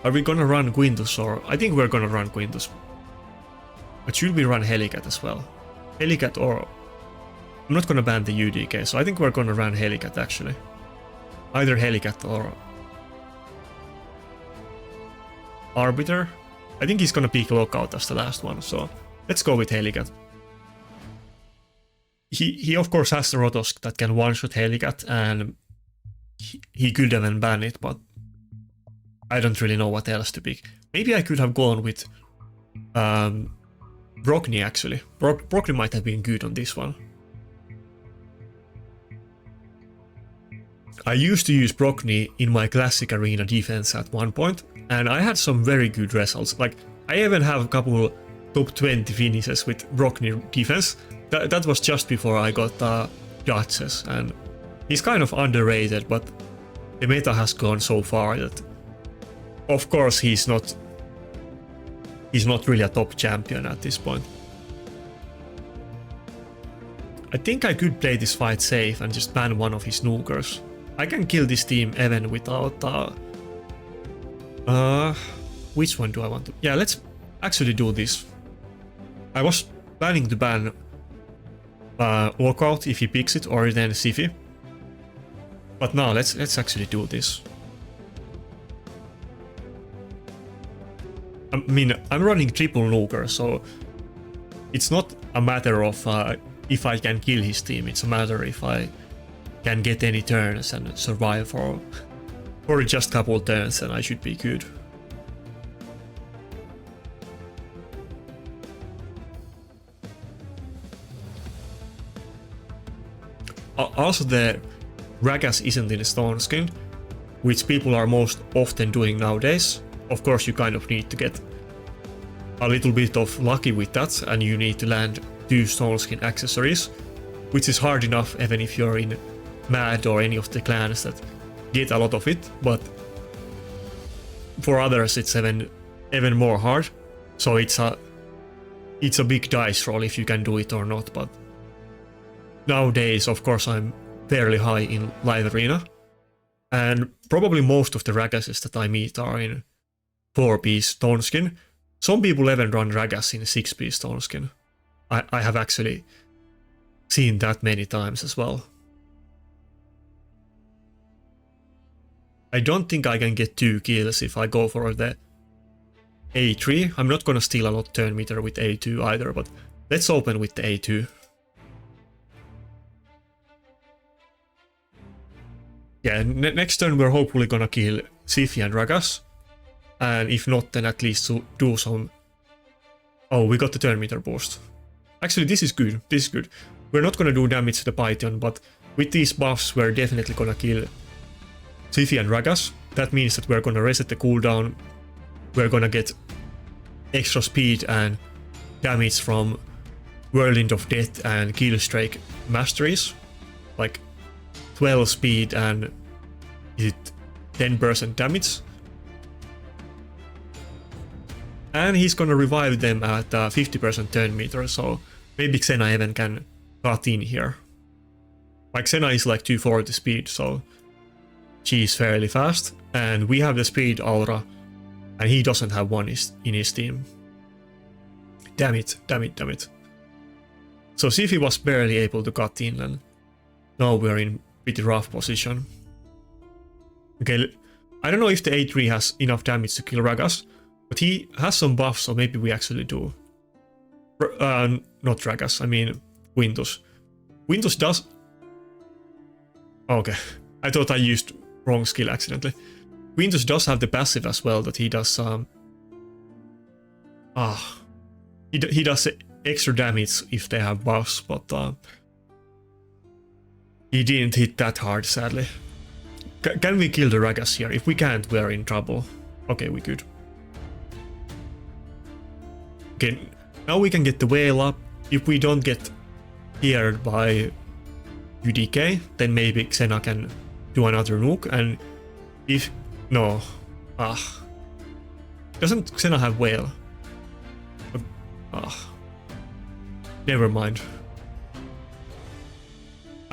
Are we gonna run Quintus or... I think we're gonna run Quintus. But should we run Helicat as well? Helicat or... I'm not gonna ban the UDK, so I think we're gonna run Helicat actually. Either Helicat or... Arbiter? I think he's gonna pick Lockout as the last one, so let's go with Helicat. He of course has the Rotosk that can one-shot Helicat, and he could even ban it, but I don't really know what else to pick. Maybe I could have gone with Brockney actually. Brockney might have been good on this one. I used to use Brockney in my classic arena defense at one point, and I had some very good results. Like, I even have a couple top 20 finishes with Brockney defense. That was just before I got Duchess, and he's kind of underrated, but the meta has gone so far that of course he's not really a top champion at this point. I think I could play this fight safe and just ban one of his nukers. I can kill this team even without which one do I want to... Yeah, let's actually do this. I was planning to ban Lockout if he picks it, or then Siphi. But now let's actually do this. I mean, I'm running triple nuker, so it's not a matter of if I can kill his team, it's a matter if I can get any turns and survive for just a couple turns, and I should be good. Also, the Ragas isn't in a stone skin, which people are most often doing nowadays. Of course, you kind of need to get a little bit of lucky with that, and you need to land 2 stone skin accessories, which is hard enough even if you're in Mad or any of the clans that get a lot of it, but for others it's even more hard. So it's a big dice roll if you can do it or not. But nowadays, of course, I'm fairly high in live arena, and probably most of the Ragases that I meet are in 4-piece stone skin. Some people even run Ragas in 6-piece stone skin. I have actually seen that many times as well. I don't think I can get 2 kills if I go for the A3. I'm not gonna steal a lot turn meter with A2 either, but let's open with the A2. Yeah, next turn we're hopefully gonna kill Siphi and Ragas. And if not, then at least to do some... Oh, we got the turn meter boost. Actually, this is good. This is good. We're not gonna do damage to the Python, but with these buffs, we're definitely gonna kill Siphi and Ragas. That means that we're gonna reset the cooldown. We're gonna get extra speed and damage from Whirlwind of Death and Killstreak masteries. Like 12 speed and is it 10% damage? And he's gonna revive them at 50% turn meter, so maybe Xena even can cut in here. Like Xena is like 240 speed, so she's fairly fast, and we have the speed aura, and he doesn't have one in his team. Damn it, damn it, damn it. So Siphi was barely able to cut in, and now we're in pretty rough position. Okay, I don't know if the A3 has enough damage to kill Ragas, but he has some buffs, so maybe we actually do. Not Ragas, I mean Quintus. Quintus does... Okay, I thought I used wrong skill accidentally. Quintus does have the passive as well, that he does he does extra damage if they have buffs, but he didn't hit that hard, sadly. Can we kill the Ragas here? If we can't, we're in trouble. Okay, we could. Okay, now we can get the whale up. If we don't get healed by UDK, then maybe Xena can do another nuke, and if... No. Doesn't Xena have whale? Never mind.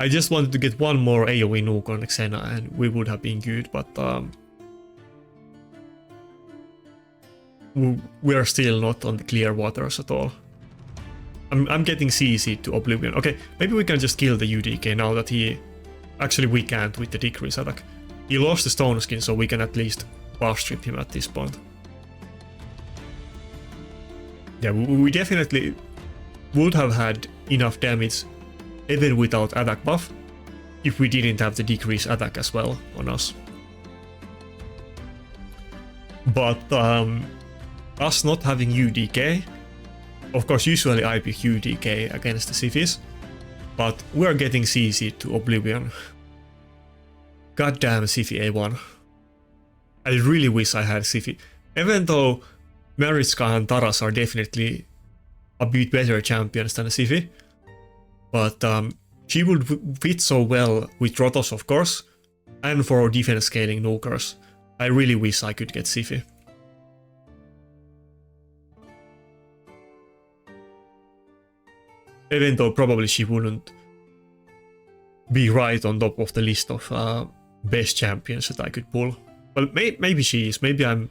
I just wanted to get one more AoE nuke on Xena and we would have been good, but we are still not on the clear waters at all. I'm getting CC to Oblivion. Okay, maybe we can just kill the UDK now that he... Actually, we can't with the decrease attack. He lost the stone skin, so we can at least buff strip him at this point. Yeah, we definitely would have had enough damage even without attack buff if we didn't have the decrease attack as well on us. But us not having UDK, of course usually I pick UDK against the Sifis, but we're getting CC to Oblivion. Goddamn Sifi A1. I really wish I had Sifi. Even though Mariska and Taras are definitely a bit better champions than a Sifi, but she would fit so well with Rotos, of course, and for defense scaling nukers. I really wish I could get Sifi. Even though probably she wouldn't be right on top of the list of best champions that I could pull. Well, maybe she is. Maybe I'm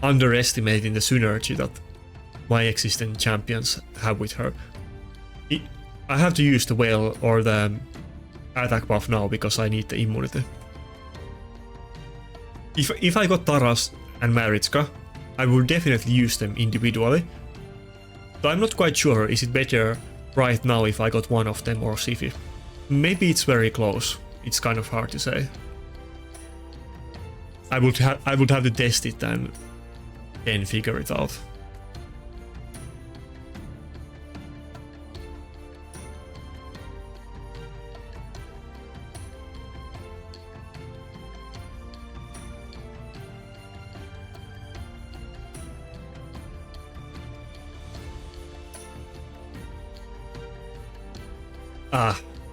underestimating the synergy that my existing champions have with her. I have to use the whale or the attack buff now because I need the immunity. If I got Taras and Mariska, I would definitely use them individually. So I'm not quite sure, is it better right now if I got one of them or Sifi? Maybe it's very close. It's kind of hard to say. I would have to test it and then figure it out.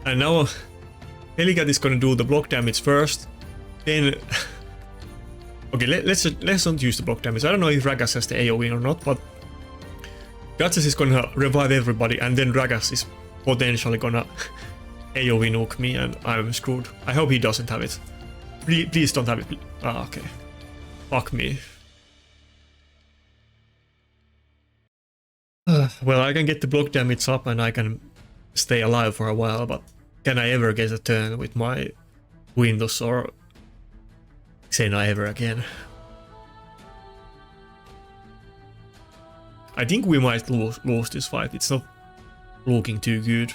And now Helicat is gonna do the block damage first, then... Okay, let's not use the block damage. I don't know if Ragas has the AoE or not, but Gatses is gonna revive everybody, and then Ragas is potentially gonna AoE nuke me, and I'm screwed. I hope he doesn't have it. Please don't have it. Ah, okay. Fuck me. Well, I can get the block damage up and I can stay alive for a while, but can I ever get a turn with my Windows or Xena ever again? I think we might lose this fight. It's not looking too good.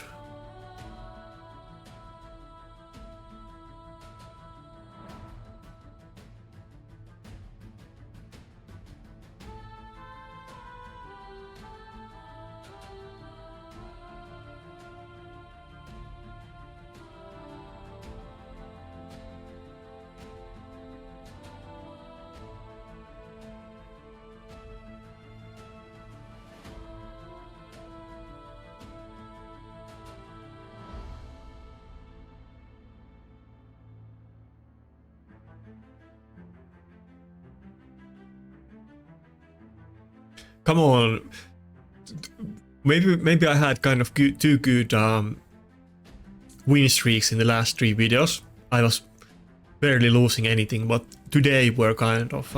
Come on, maybe I had kind of too good win streaks in the last 3 videos. I was barely losing anything, but today we're kind of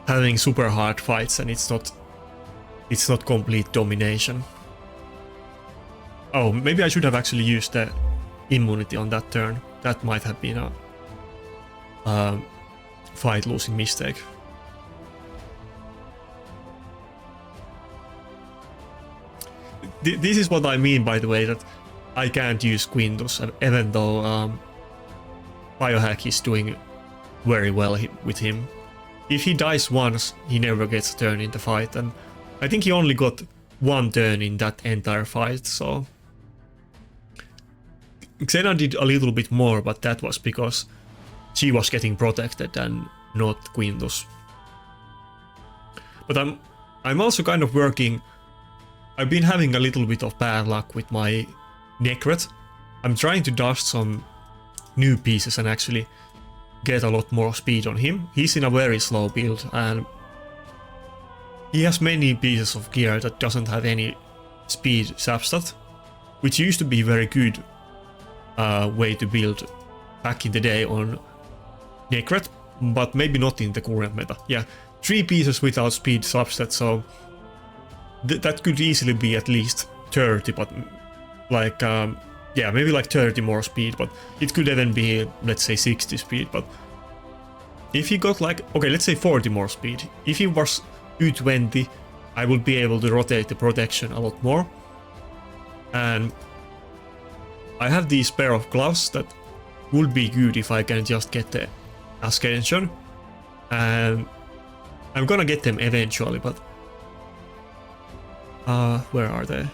having super hard fights, and it's not complete domination. Oh, maybe I should have actually used the immunity on that turn. That might have been a fight losing mistake. This is what I mean, by the way, that I can't use Quintus, even though Biohack is doing very well with him. If he dies once, he never gets a turn in the fight, and I think he only got 1 turn in that entire fight, so... Xena did a little bit more, but that was because she was getting protected and not Quintus. But I'm also kind of working... I've been having a little bit of bad luck with my Necret. I'm trying to dust some new pieces and actually get a lot more speed on him. He's in a very slow build and he has many pieces of gear that doesn't have any speed substat, which used to be very good way to build back in the day on Necret, but maybe not in the current meta. Yeah, 3 pieces without speed substat, so that could easily be at least 30, but like, yeah, maybe like 30 more speed, but it could even be, let's say, 60 speed. But if he got like, okay, let's say 40 more speed, if he was 220, I would be able to rotate the protection a lot more. And I have these pair of gloves that would be good if I can just get the ascension, and I'm gonna get them eventually, but where are they?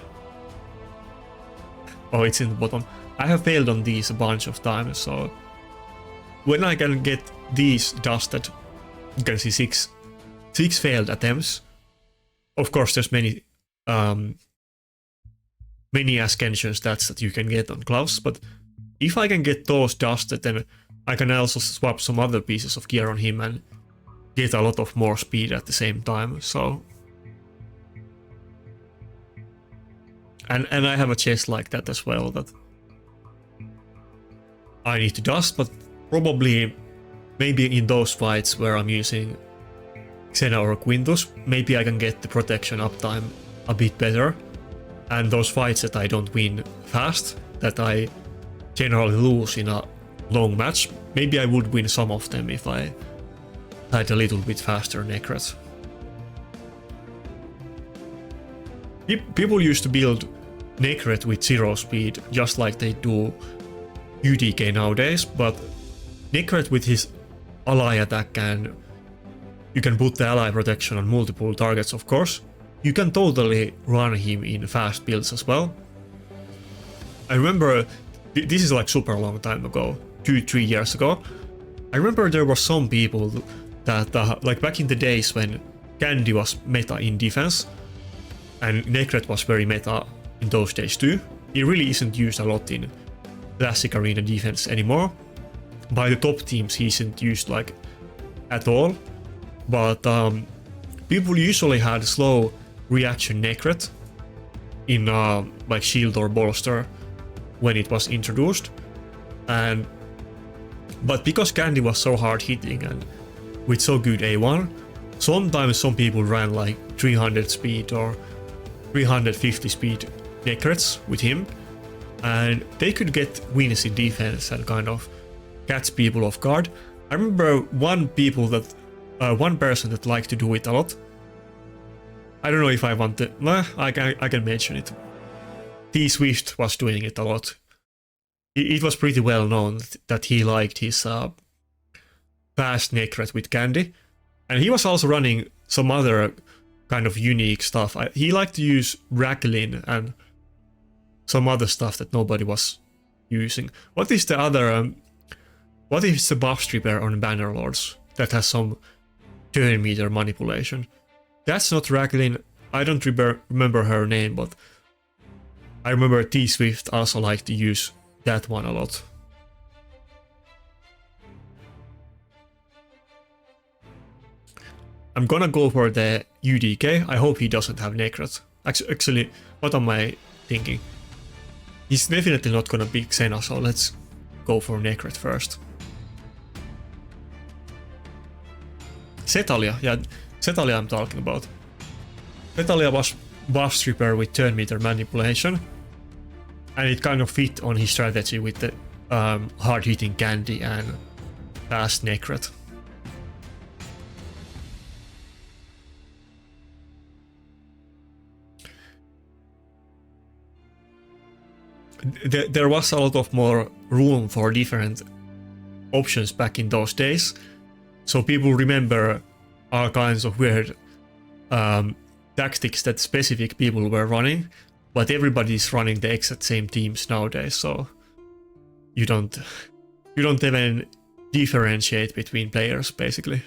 Oh, it's in the bottom. I have failed on these a bunch of times, so when I can get these dusted, you can see six failed attempts. Of course, there's many ascension stats that you can get on gloves, but if I can get those dusted, then I can also swap some other pieces of gear on him and get a lot of more speed at the same time. So, and I have a chest like that as well that I need to dust, but probably maybe in those fights where I'm using Xena or Quintus, maybe I can get the protection uptime a bit better. And those fights that I don't win fast, that I generally lose in a long match, maybe I would win some of them if I had a little bit faster Necret. People used to build Necret with 0 speed, just like they do UDK nowadays, but Necret with his ally attack, and you can put the ally protection on multiple targets, of course. You can totally run him in fast builds as well. I remember, this is like super long time ago, 2-3 years ago. I remember there were some people that, like back in the days when Candy was meta in defense, and Necret was very meta in those days too. It really isn't used a lot in classic arena defense anymore. By the top teams he isn't used like at all, but people usually had slow reaction Necret in like shield or bolster when it was introduced, but because Candy was so hard hitting and with so good A1, sometimes some people ran like 300 speed or 350 speed Necrets with him, and they could get wins in defense and kind of catch people off guard. I remember one person that liked to do it a lot. I don't know if I want to. I can mention it. T-Swift was doing it a lot. It was pretty well known that he liked his fast Necret with Candy, and he was also running some other kind of unique stuff. He liked to use Racklin and some other stuff that nobody was using. What is the other? What is the buff stripper on Bannerlords that has some turn meter manipulation? That's not Racklin. I don't remember her name, but I remember T-Swift also liked to use that one a lot. I'm gonna go for the UDK. I hope he doesn't have Necret. Actually, what am I thinking? He's definitely not gonna be Xena, so let's go for Necret first. Zetalia, yeah, Zetalia I'm talking about. Zetalia was buff stripper with turn meter manipulation, and it kind of fit on his strategy with the hard hitting Candy and fast Necret. There was a lot of more room for different options back in those days, so people remember all kinds of weird tactics that specific people were running, but everybody's running the exact same teams nowadays, so you don't even differentiate between players basically.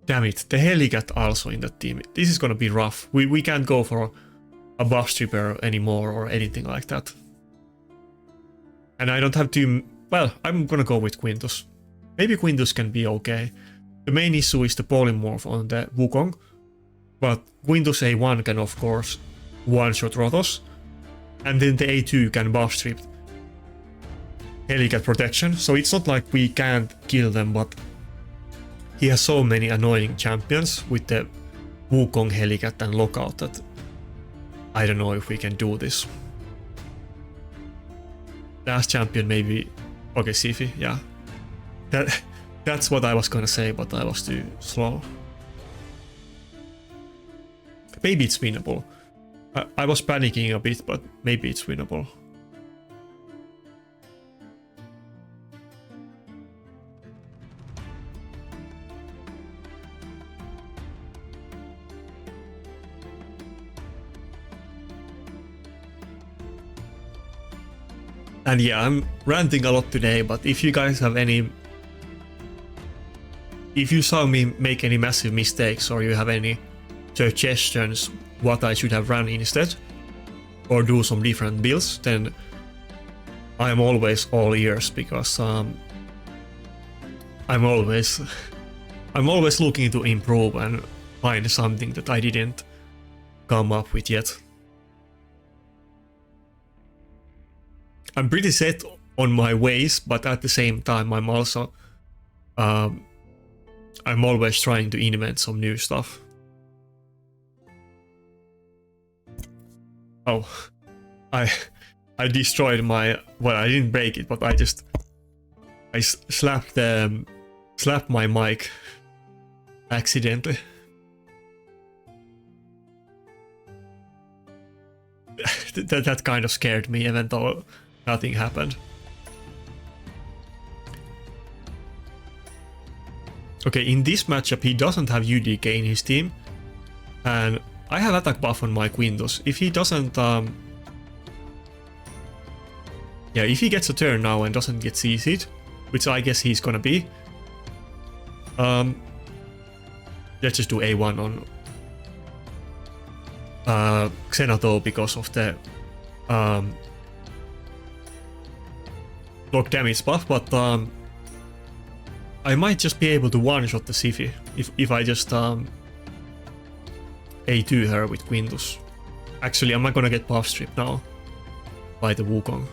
Damn it, the Helicat also in that team. This is gonna be rough. We can't go for a buff stripper anymore or anything like that. And I don't have to. Well, I'm gonna go with Quintus. Maybe Quintus can be okay. The main issue is the polymorph on the Wukong. but Windows A1 can of course one-shot Rotos, and then the A2 can buff strip Helicat protection, so it's not like we can't kill them, but he has so many annoying champions with the Wukong, Helicat and Lockout that I don't know if we can do this. Last champion maybe... Okay, Sifi, yeah. That's what I was gonna say, but I was too slow. Maybe it's winnable. I was panicking a bit, but maybe it's winnable. And yeah, I'm ranting a lot today, but if you guys have any... If you saw me make any massive mistakes or you have any suggestions what I should have run instead, or do some different builds, then I'm always all ears, because I'm always looking to improve and find something that I didn't come up with yet. I'm pretty set on my ways, but at the same time I'm also I'm always trying to invent some new stuff. Oh, I destroyed my... Well, I didn't break it, but I slapped my mic accidentally. That kind of scared me, even though nothing happened. Okay, in this matchup he doesn't have UDK in his team, and I have attack buff on my Windows. If he doesn't... Yeah, if he gets a turn now and doesn't get CC'd, which I guess he's gonna be, let's just do A1 on Xenogenesis because of the block damage buff, but I might just be able to one-shot the Sifi if I just A2 her with Windows. Actually, I'm not gonna get buff strip now by the Wukong.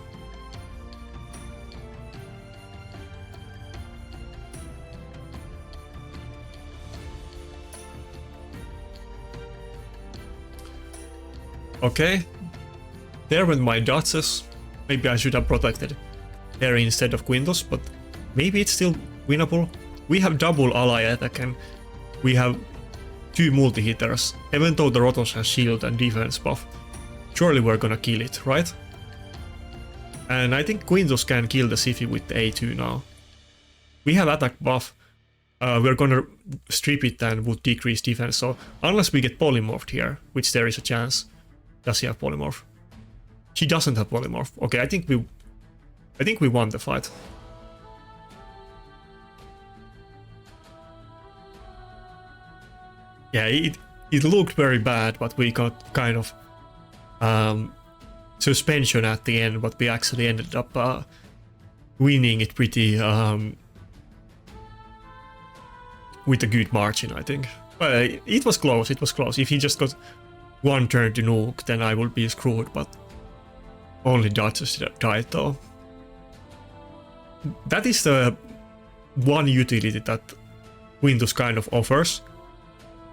Okay, there went my dodges. Maybe I should have protected there instead of Windows, but maybe it's still winnable. We have double ally attack and we have 2 multi-hitters. Even though the Rotos has shield and defense buff, surely we're gonna kill it, right? And I think Windows can kill the Sifi with the A2 now. We have attack buff. We're gonna strip it and would decrease defense, so unless we get polymorphed here, which there is a chance. Does he have polymorph? He doesn't have polymorph. Okay, I think we won the fight. Yeah, it looked very bad, but we got kind of suspension at the end, but we actually ended up winning it pretty with a good margin, I think. But it was close, it was close. If he just got one turn to nuke, then I would be screwed, but only dodges died though. That is the one utility that Windows kind of offers,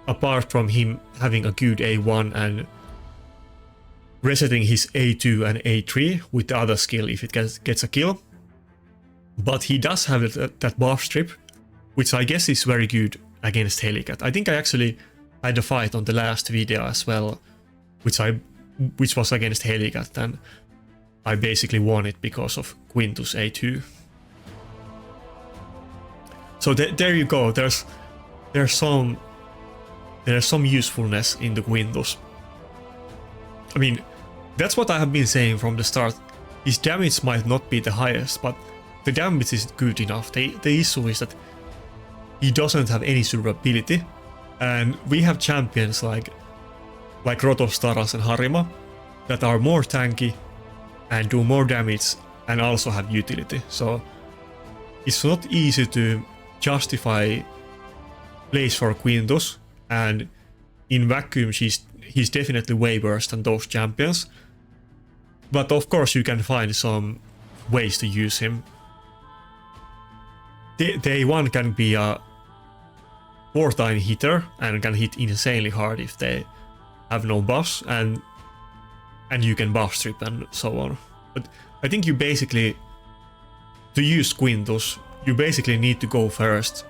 apart from him having a good A1 and resetting his A2 and A3 with the other skill if it gets a kill. But he does have that buff strip, which I guess is very good against Helicat. I think I actually had a fight on the last video as well, which was against Helicat, and I basically won it because of Quintus A2. So there you go. There's some usefulness in the Windows. I mean, that's what I have been saying from the start. His damage might not be the highest, but the damage is good enough. The issue is that he doesn't have any survivability, and we have champions like Rotos, Taras and Harima that are more tanky and do more damage and also have utility. So it's not easy to justify plays for Quintus and in vacuum he's definitely way worse than those champions. But of course you can find some ways to use him. Day 1 can be a 4-time hitter and can hit insanely hard if they have no buffs, and you can buff strip and so on. But I think you basically, to use Quintus, you basically need to go first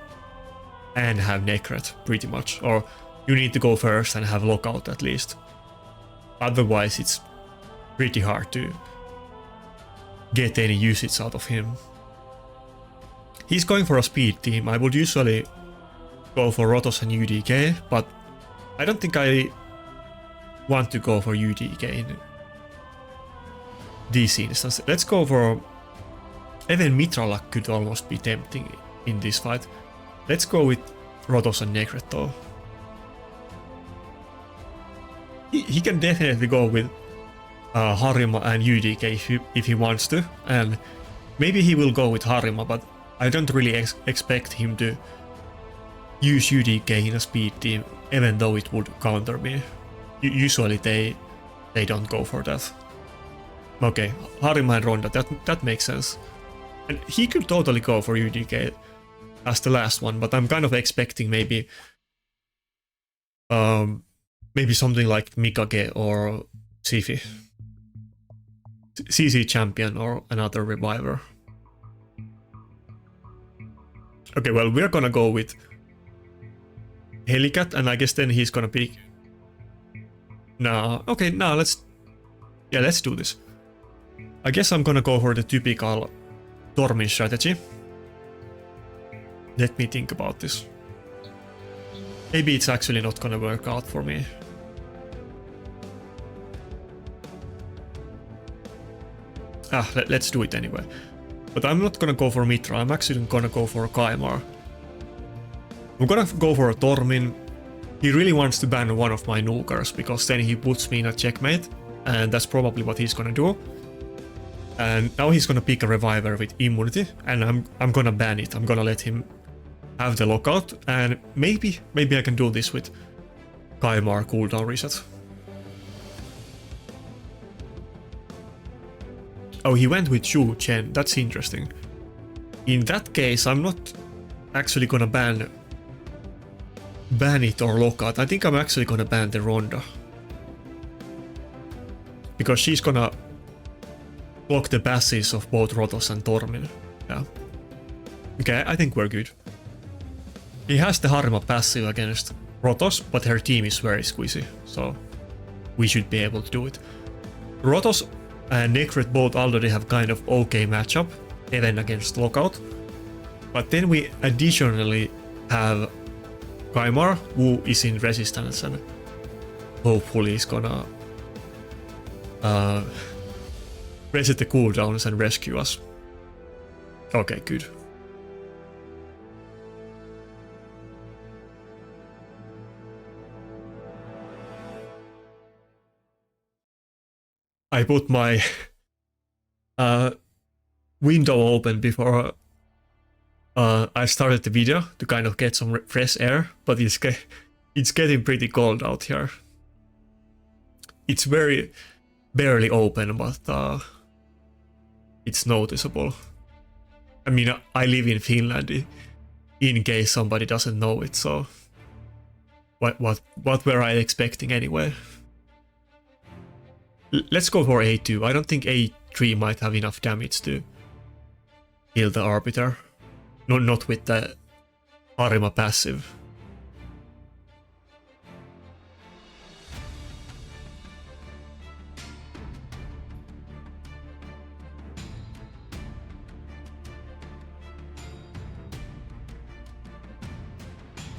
and have Necret pretty much, or you need to go first and have Lockout at least. Otherwise it's pretty hard to get any usage out of him. He's going for a speed team. I would usually go for Rotos and UDK, but I don't think I want to go for UDK in this instance. Let's go for... Even Mitralak could almost be tempting in this fight. Let's go with Rotos and Necret though. He can definitely go with Harima and UDK if he wants to, and maybe he will go with Harima, but I don't really expect him to use UDK in a speed team, even though it would counter me. Usually they don't go for that. Okay, Harima and Ronda, that makes sense. And he could totally go for UDK as the last one, but I'm kind of expecting maybe something like Mikage or Sifi. CC champion or another reviver. Okay, well, we're gonna go with Helicat, and I guess then he's gonna pick... No, okay, now let's do this. I guess I'm gonna go for the typical Tormin strategy. Let me think about this. Maybe it's actually not gonna work out for me. Let's do it anyway. But I'm not gonna go for Mitra, I'm actually gonna go for Kaimar. I'm gonna go for a Tormin. He really wants to ban one of my nukers, because then he puts me in a checkmate, and that's probably what he's gonna do. And now he's gonna pick a reviver with immunity, and I'm gonna ban it. I'm gonna let him have the lockout, and maybe I can do this with Kaimar cooldown reset. Oh, he went with Shu Chen, that's interesting. In that case, I'm not actually gonna ban it or lockout. I think I'm actually gonna ban the Ronda. Because she's gonna block the passives of both Rotos and Tormin. Yeah. Okay, I think we're good. He has the Harima passive against Rotos, but her team is very squeezy, so we should be able to do it. Rotos and Necret both already have kind of okay matchup, even against Lockout. But then we additionally have Kaimar, who is in resistance, and hopefully is gonna reset the cooldowns and rescue us. Okay, good. I put my window open before I started the video to kind of get some fresh air, but it's getting pretty cold out here. It's very barely open, but it's noticeable. I mean, I live in Finland, in case somebody doesn't know it, so what were I expecting anyway? Let's go for A2. I don't think A3 might have enough damage to kill the Arbiter. No, not with the Harima passive.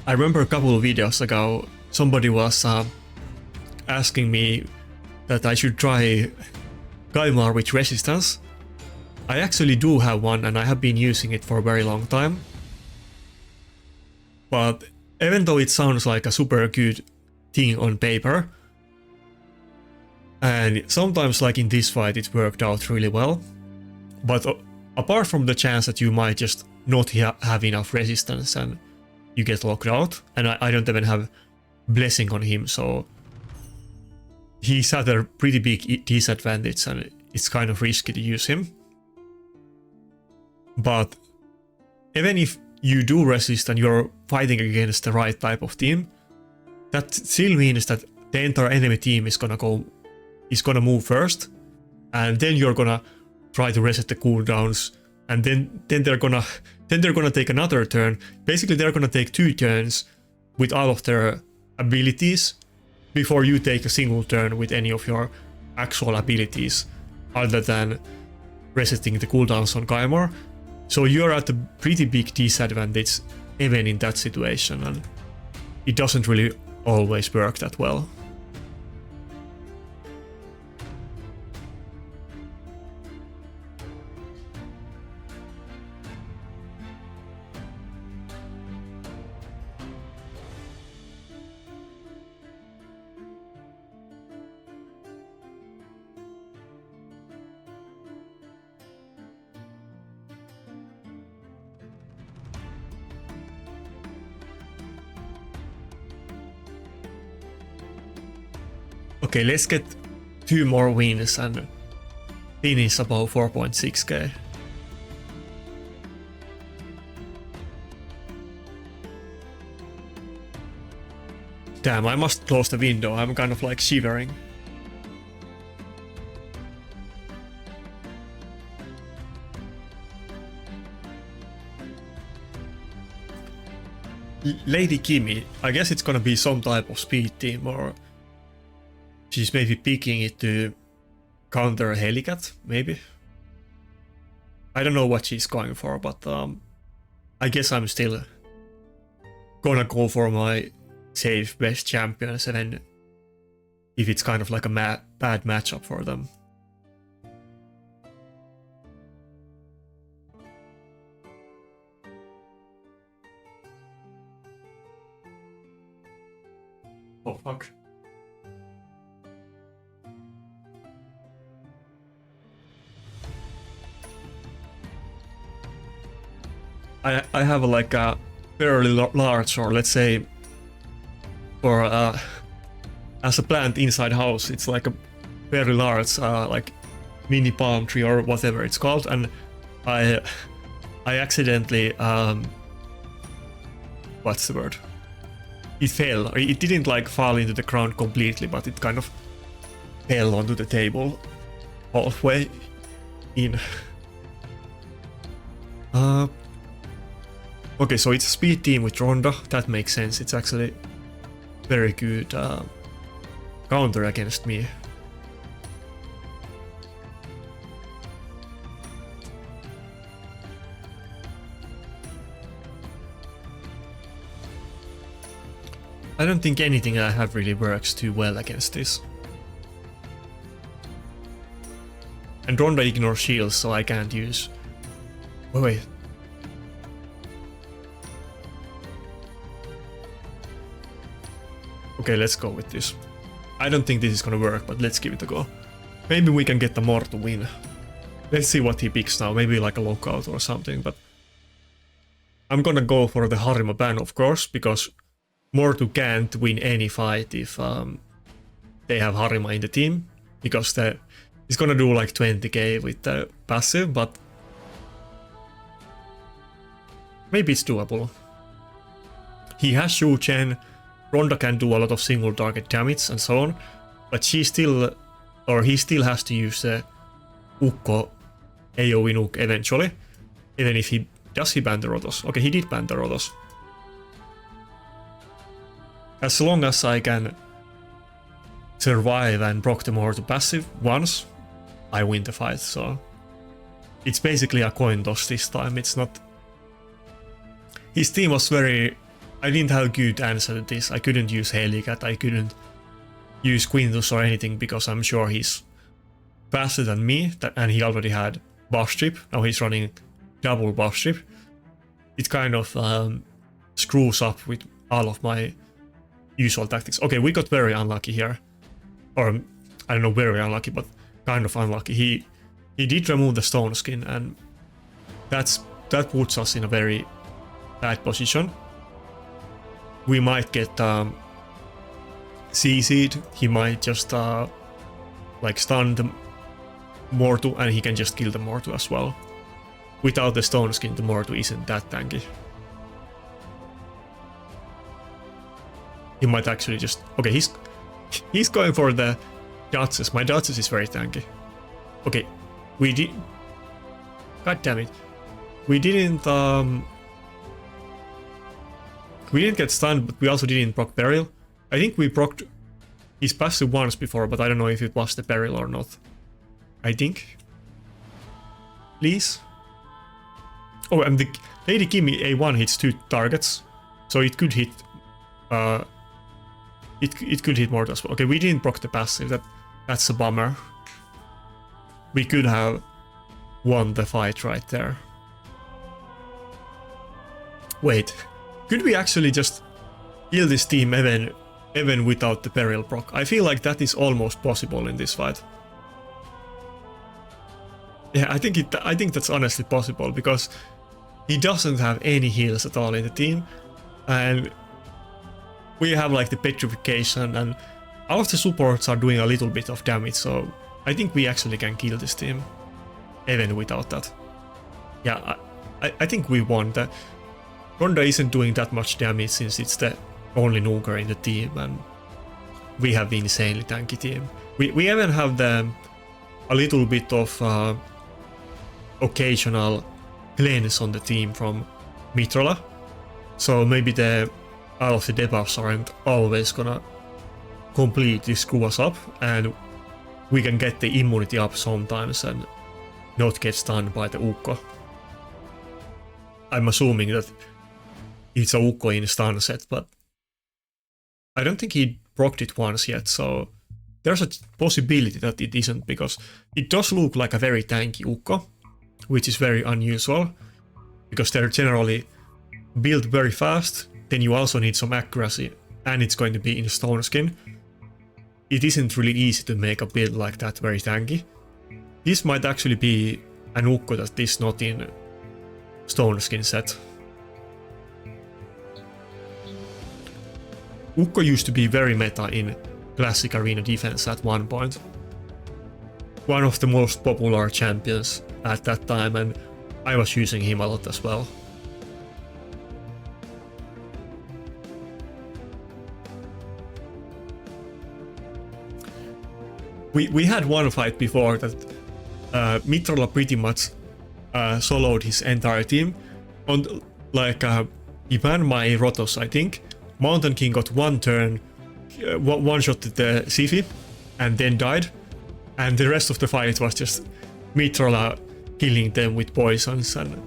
I remember a couple of videos ago, somebody was asking me that I should try Kaimar with resistance. I actually do have one, and I have been using it for a very long time. But even though it sounds like a super good thing on paper, and sometimes like in this fight it worked out really well, but apart from the chance that you might just not have enough resistance and you get locked out, and I don't even have blessing on him, so he's at a pretty big disadvantage and it's kind of risky to use him. But even if you do resist and you're fighting against the right type of team, that still means that the entire enemy team is gonna move first, and then you're gonna try to reset the cooldowns, and then they're gonna take another turn. Basically, they're gonna take 2 turns with all of their abilities before you take a single turn with any of your actual abilities, other than resetting the cooldowns on Gaimor. So you're at a pretty big disadvantage even in that situation, and it doesn't really always work that well. Okay, let's get 2 more wins and finish above 4.6k. Damn, I must close the window, I'm kind of like shivering. Lady Kimi, I guess it's gonna be some type of speed team, or she's maybe picking it to counter Helicat, maybe? I don't know what she's going for, but I guess I'm still gonna go for my safe best champions, even if it's kind of like a bad matchup for them. Oh fuck. I have like a fairly large, or let's say, for as a plant inside house, it's like a very large like mini palm tree or whatever it's called, and I accidentally what's the word? It fell. It didn't like fall into the ground completely, but it kind of fell onto the table halfway in. Okay, so it's a speed team with Ronda, that makes sense. It's actually very good counter against me. I don't think anything I have really works too well against this. And Ronda ignores shields, so I can't use... Oh, wait. Okay, let's go with this. I don't think this is gonna work, but let's give it a go. Maybe we can get the more to win. Let's see what he picks now, maybe like a lockout or something, but... I'm gonna go for the Harima ban, of course, because Mortu can't win any fight if they have Harima in the team, because he's gonna do like 20k with the passive, but... Maybe it's doable. He has Shu-Chen, Ronda can do a lot of single target damage and so on, but he still has to use the Ukko AoE nuke eventually, even if he... Does he ban the Rotos? Okay, he did ban the Rotos. As long as I can survive and proc the Mortu passive once, I win the fight, so... It's basically a coin toss this time, it's not... His team was very... I didn't have a good answer to this. I couldn't use Helicat, I couldn't use Quintus or anything, because I'm sure he's faster than me, and he already had buff strip. Now he's running double buff strip. It kind of screws up with all of my usual tactics. Okay, we got very unlucky here. Or, I don't know, very unlucky, but kind of unlucky. He did remove the stone skin, and that puts us in a very bad position. We might get CC'd, he might just like stun the Mortu and he can just kill the Mortu as well. Without the stone skin, the Mortu isn't that tanky. He might actually just... Okay, he's going for the Duchess. My Duchess is very tanky. Okay, we did... God damn it. We didn't get stunned, but we also didn't proc Peril. I think we procced his passive once before, but I don't know if it was the Peril or not. I think. Please. Oh, and the Lady Kimi A1 hits 2 targets, so it could hit... It could hit more as well. Okay, we didn't proc the passive. That's a bummer. We could have won the fight right there. Wait, could we actually just kill this team even without the Peril proc? I feel like that is almost possible in this fight. Yeah, I think that's honestly possible because he doesn't have any heals at all in the team, and we have like the petrification, and all of the supports are doing a little bit of damage, so I think we actually can kill this team even without that. Yeah, I think we won. The Ronda isn't doing that much damage since it's the only nuker in the team, and we have the insanely tanky team. We even have a little bit of occasional cleanse on the team from Mitrola, so maybe all of the debuffs aren't always gonna completely screw us up, and we can get the immunity up sometimes and not get stunned by the Ukko. I'm assuming that it's a Ukko in stun set, but I don't think he procced it once yet, so there's a possibility that it isn't, because it does look like a very tanky Ukko, which is very unusual, because they're generally built very fast. Then you also need some accuracy, and it's going to be in stone skin. It isn't really easy to make a build like that very tanky. This might actually be an Ukko that is not in stone skin set. Ukko used to be very meta in classic arena defense at one point. One of the most popular champions at that time, and I was using him a lot as well. We had one fight before that Mitrola pretty much soloed his entire team. On like he banned my Rotos, I think. Mountain King got one turn, one shot at the Sifi, and then died. And the rest of the fight was just Mitrola killing them with poisons and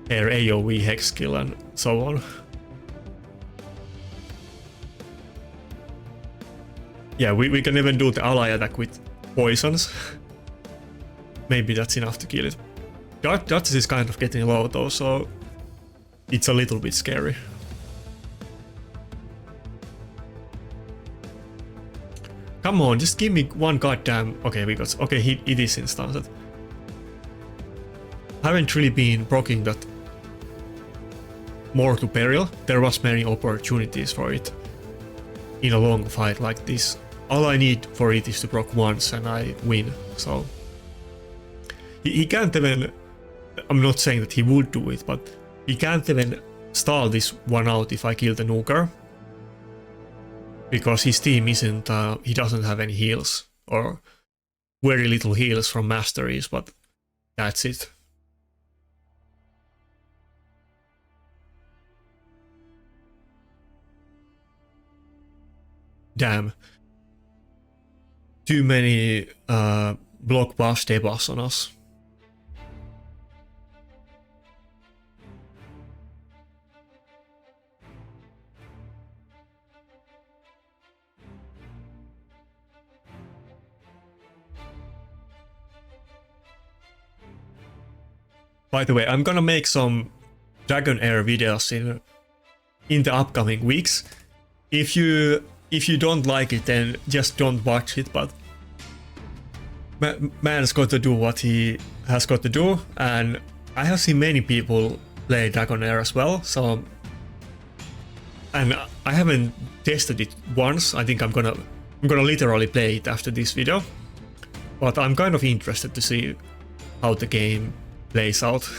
their AoE hex kill and so on. Yeah, we can even do the ally attack with poisons. Maybe that's enough to kill it. Duchess is kind of getting low though, so it's a little bit scary. Come on, just give me one goddamn... Okay, it is instanced. Haven't really been proccing that more to Peril. There was many opportunities for it in a long fight like this. All I need for it is to proc once and I win, so... He can't even... I'm not saying that he would do it, but he can't even stall this one out if I kill the nuker. Because his team isn't... he doesn't have any heals, or very little heals from masteries, but that's it. Damn. Too many block buffs, debuffs on us. By the way, I'm gonna make some Dragon Air videos in the upcoming weeks. If you don't like it, then just don't watch it, but man's got to do what he has got to do, and I have seen many people play Dragon Air as well, so... And I haven't tested it once. I think I'm gonna I'm gonna literally play it after this video, but I'm kind of interested to see how the game plays out.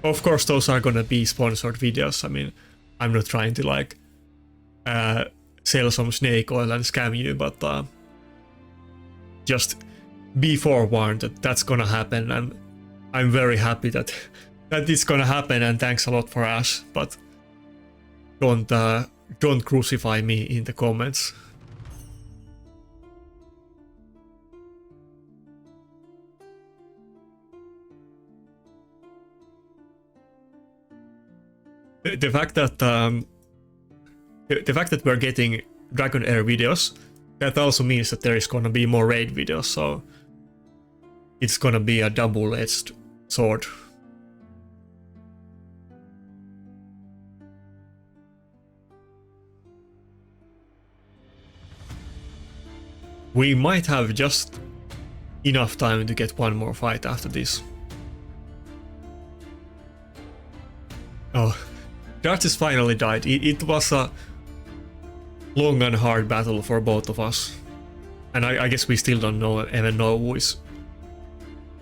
Of course, those are gonna be sponsored videos. I mean, I'm not trying to like sell some snake oil and scam you, but just be forewarned that that's gonna happen, and I'm very happy that it's gonna happen, and thanks a lot for Ash, but don't crucify me in the comments. The fact that we're getting Dragon Air videos, that also means that there is gonna be more raid videos, so it's gonna be a double-edged sword. We might have just enough time to get one more fight after this. Oh, Darcis finally died. It was a long and hard battle for both of us. And I guess we still don't even know who is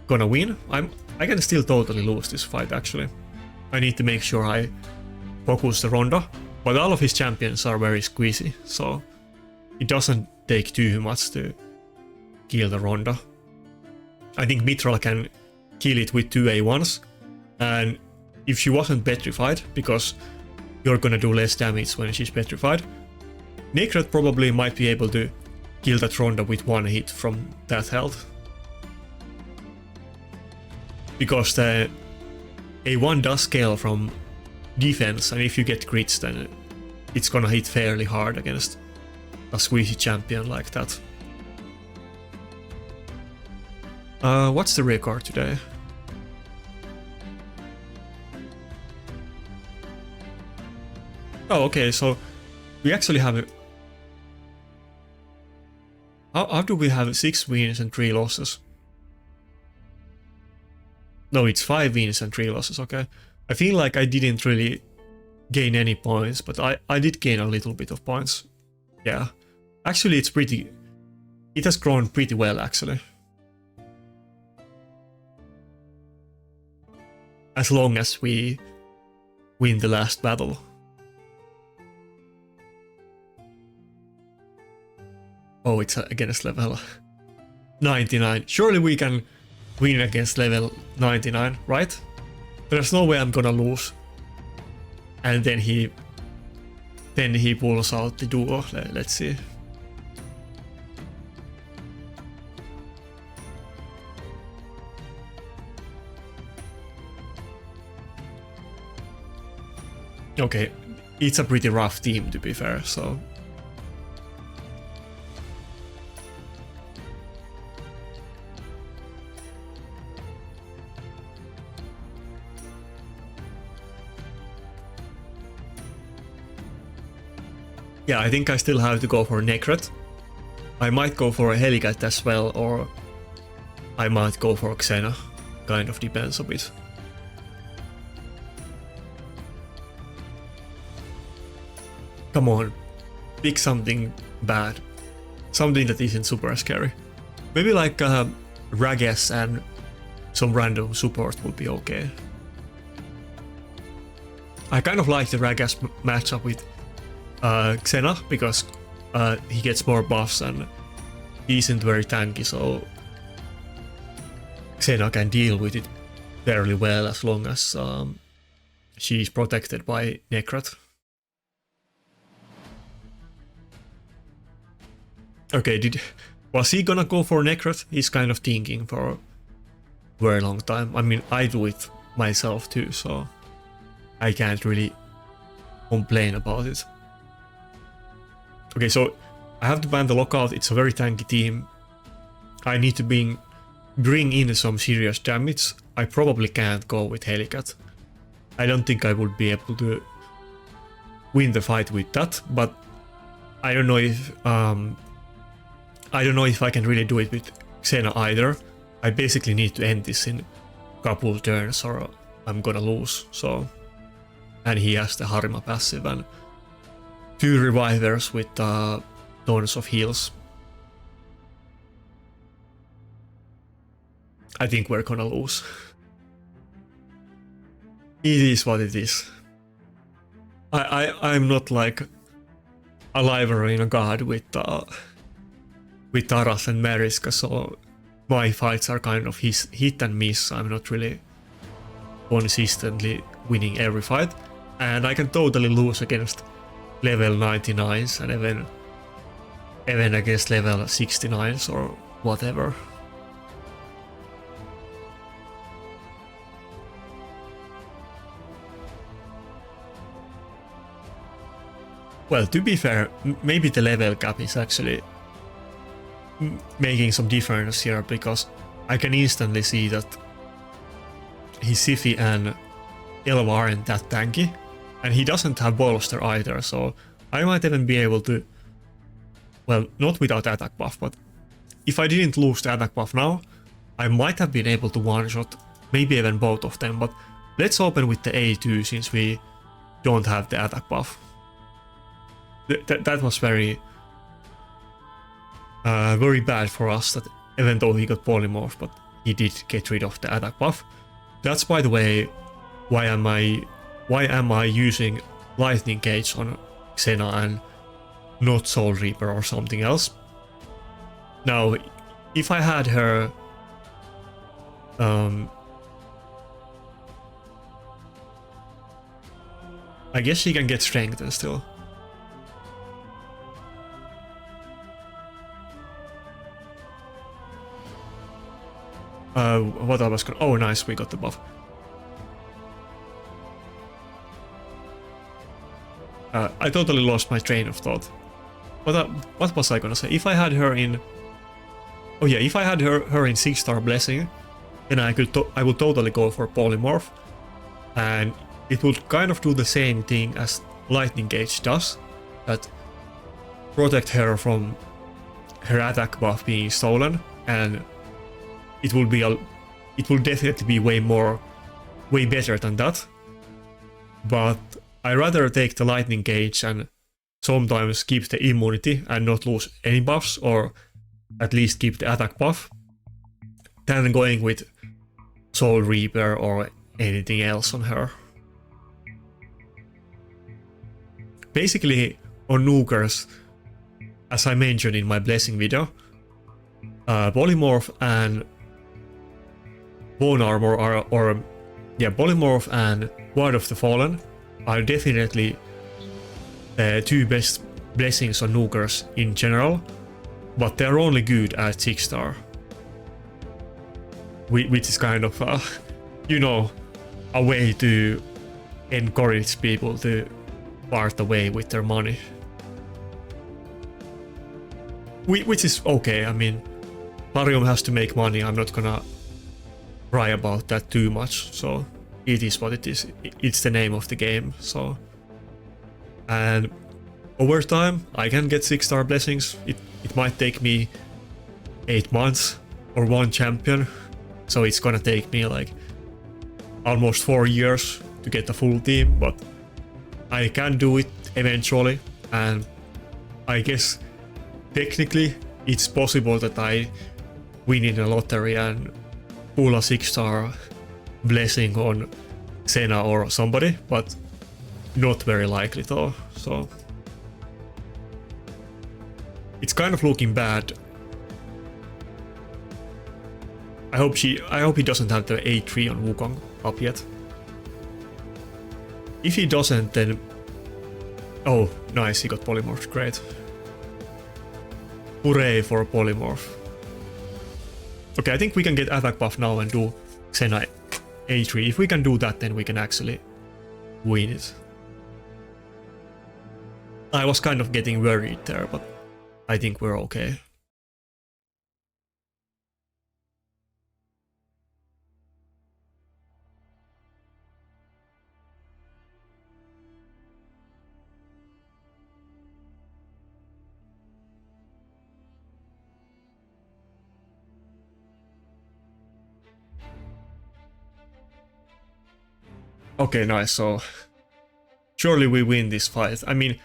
gonna win. I can still totally lose this fight, actually. I need to make sure I focus the Ronda, but all of his champions are very squeezy, so it doesn't take too much to kill the Ronda. I think Mithril can kill it with 2 A1s, and if she wasn't petrified, because you're gonna do less damage when she's petrified, Necret probably might be able to kill that Ronda with 1 hit from that health. Because the A1 does scale from defense, and if you get crits, then it's gonna hit fairly hard against a squeezy champion like that. What's the record today? Oh, okay, so we actually have... How do we have 6 wins and 3 losses? No, it's 5 wins and 3 losses, okay. I feel like I didn't really gain any points, but I did gain a little bit of points. Yeah. Actually, it's pretty... It has grown pretty well, actually. As long as we win the last battle. Oh, it's against level 99. Surely we can win against level 99, right? There's no way I'm gonna lose. And then he pulls out the duo. Let's see. Okay, it's a pretty rough team, to be fair, so... Yeah, I think I still have to go for Necret. I might go for a Helicat as well, or I might go for Xena. Kind of depends a bit. Come on, pick something bad. Something that isn't super scary. Maybe like Rages and some random support would be okay. I kind of like the Rages matchup with Xena, because he gets more buffs and he isn't very tanky, so Xena can deal with it fairly well as long as she's protected by Necret. Okay, was he gonna go for Necret? He's kind of thinking for a very long time. I mean, I do it myself too, so I can't really complain about it. Okay, so I have to ban the lockout. It's a very tanky team. I need to bring in some serious damage. I probably can't go with Helicat. I don't think I would be able to win the fight with that, but I don't know if I can really do it with Xena either. I basically need to end this in a couple of turns or I'm gonna lose. So, and he has the Harima passive and 2 revivers with tons of heals. I think we're gonna lose. It is what it is. I'm not like a liver in a god with Taras and Mariska, so my fights are kind of hit and miss. I'm not really consistently winning every fight, and I can totally lose against level 99s and even against level 69s or whatever. Well, to be fair, maybe the level cap is actually making some difference here, because I can instantly see that his Siphi and Elva aren't that tanky, and he doesn't have bolster either, so I might even be able to, well, not without attack buff, but if I didn't lose the attack buff now, I might have been able to one-shot maybe even both of them, but let's open with the A2 since we don't have the attack buff. That was very bad for us, that even though he got polymorph, but he did get rid of the attack buff. That's, by the way, why am I using Lightning Cage on Xena and not Soul Reaper or something else. Now, if I had her I guess she can get strengthened still. What I was gonna... Oh, nice, we got the buff. I totally lost my train of thought. What was I gonna say? If I had her in... Oh yeah, if I had her in 6-star Blessing, then I would totally go for Polymorph. And it would kind of do the same thing as Lightning Gauge does. That protect her from her attack buff being stolen, and it will definitely be way better than that. But I rather take the Lightning Gauge and sometimes keep the immunity and not lose any buffs, or at least keep the attack buff, than going with Soul Reaper or anything else on her. Basically, on nukers, as I mentioned in my Blessing video, Polymorph and Bone Armor Polymorph and Ward of the Fallen are definitely the two best blessings on nukers in general, but they're only good at 6-star. Which is kind of, a way to encourage people to part away with their money. Which is okay, I mean, Parium has to make money, I'm not gonna cry about that too much, so it is what it is. It's the name of the game, so... And over time, I can get 6-star blessings. It might take me 8 months or one champion, so it's gonna take me like almost 4 years to get a full team, but I can do it eventually, and I guess technically it's possible that I win in a lottery and pull a 6-star blessing on Xena or somebody, but not very likely though, so it's kind of looking bad. I hope he doesn't have the A3 on Wukong up yet. If he doesn't, then... Oh, nice, he got Polymorph, great. Hooray for Polymorph. Okay, I think we can get attack buff now and do Xena A3. If we can do that, then we can actually win it. I was kind of getting worried there, but I think we're okay. Okay, nice, so surely we win this fight. I mean,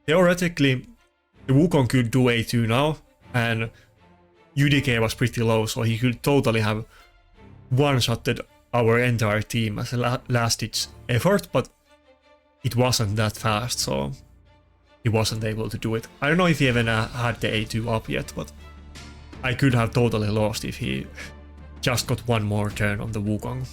theoretically, the Wukong could do A2 now, and UDK was pretty low, so he could totally have one-shotted our entire team as a last-ditch effort, but it wasn't that fast, so he wasn't able to do it. I don't know if he even had the A2 up yet, but I could have totally lost if he just got one more turn on the Wukong.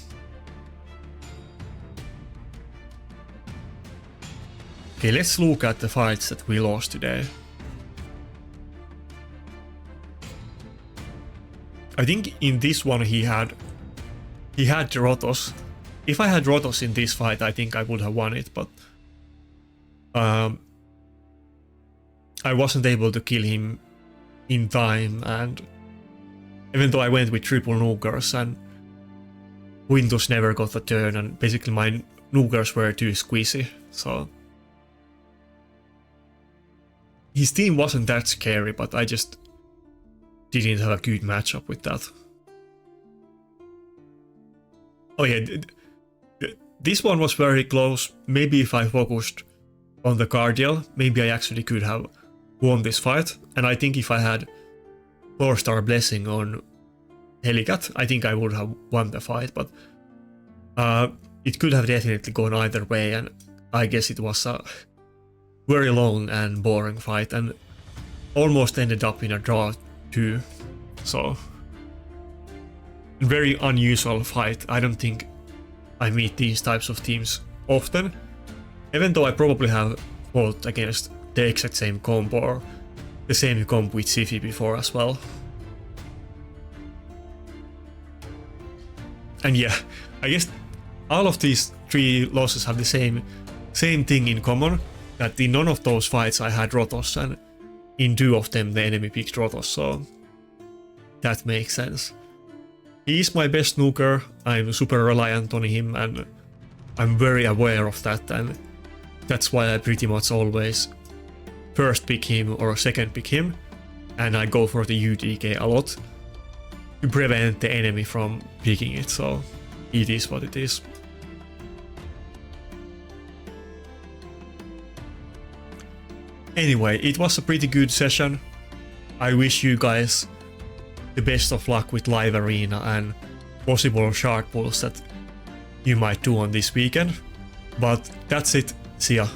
Okay, let's look at the fights that we lost today. I think in this one he had Rotos. If I had Rotos in this fight, I think I would have won it, but I wasn't able to kill him in time, and even though I went with triple nukers and Windows never got a turn, and basically my nukers were too squeezy, so his team wasn't that scary, but I just didn't have a good matchup with that. Oh yeah, this one was very close. Maybe if I focused on the Cardiel, maybe I actually could have won this fight. And I think if I had 4-star blessing on Helicat, I think I would have won the fight, but it could have definitely gone either way, and I guess it was a very long and boring fight and almost ended up in a draw too. So very unusual fight. I don't think I meet these types of teams often, even though I probably have fought against the exact same comp or the same comp with Sifi before as well. And yeah, I guess all of these 3 losses have the same thing in common, that in none of those fights I had Rotos, and in 2 of them the enemy picked Rotos, so that makes sense. He is my best nuker, I'm super reliant on him, and I'm very aware of that, and that's why I pretty much always first pick him or second pick him, and I go for the UDK a lot to prevent the enemy from picking it, so it is what it is. Anyway, it was a pretty good session. I wish you guys the best of luck with live arena and possible shard pulls that you might do on this weekend. But that's it. See ya.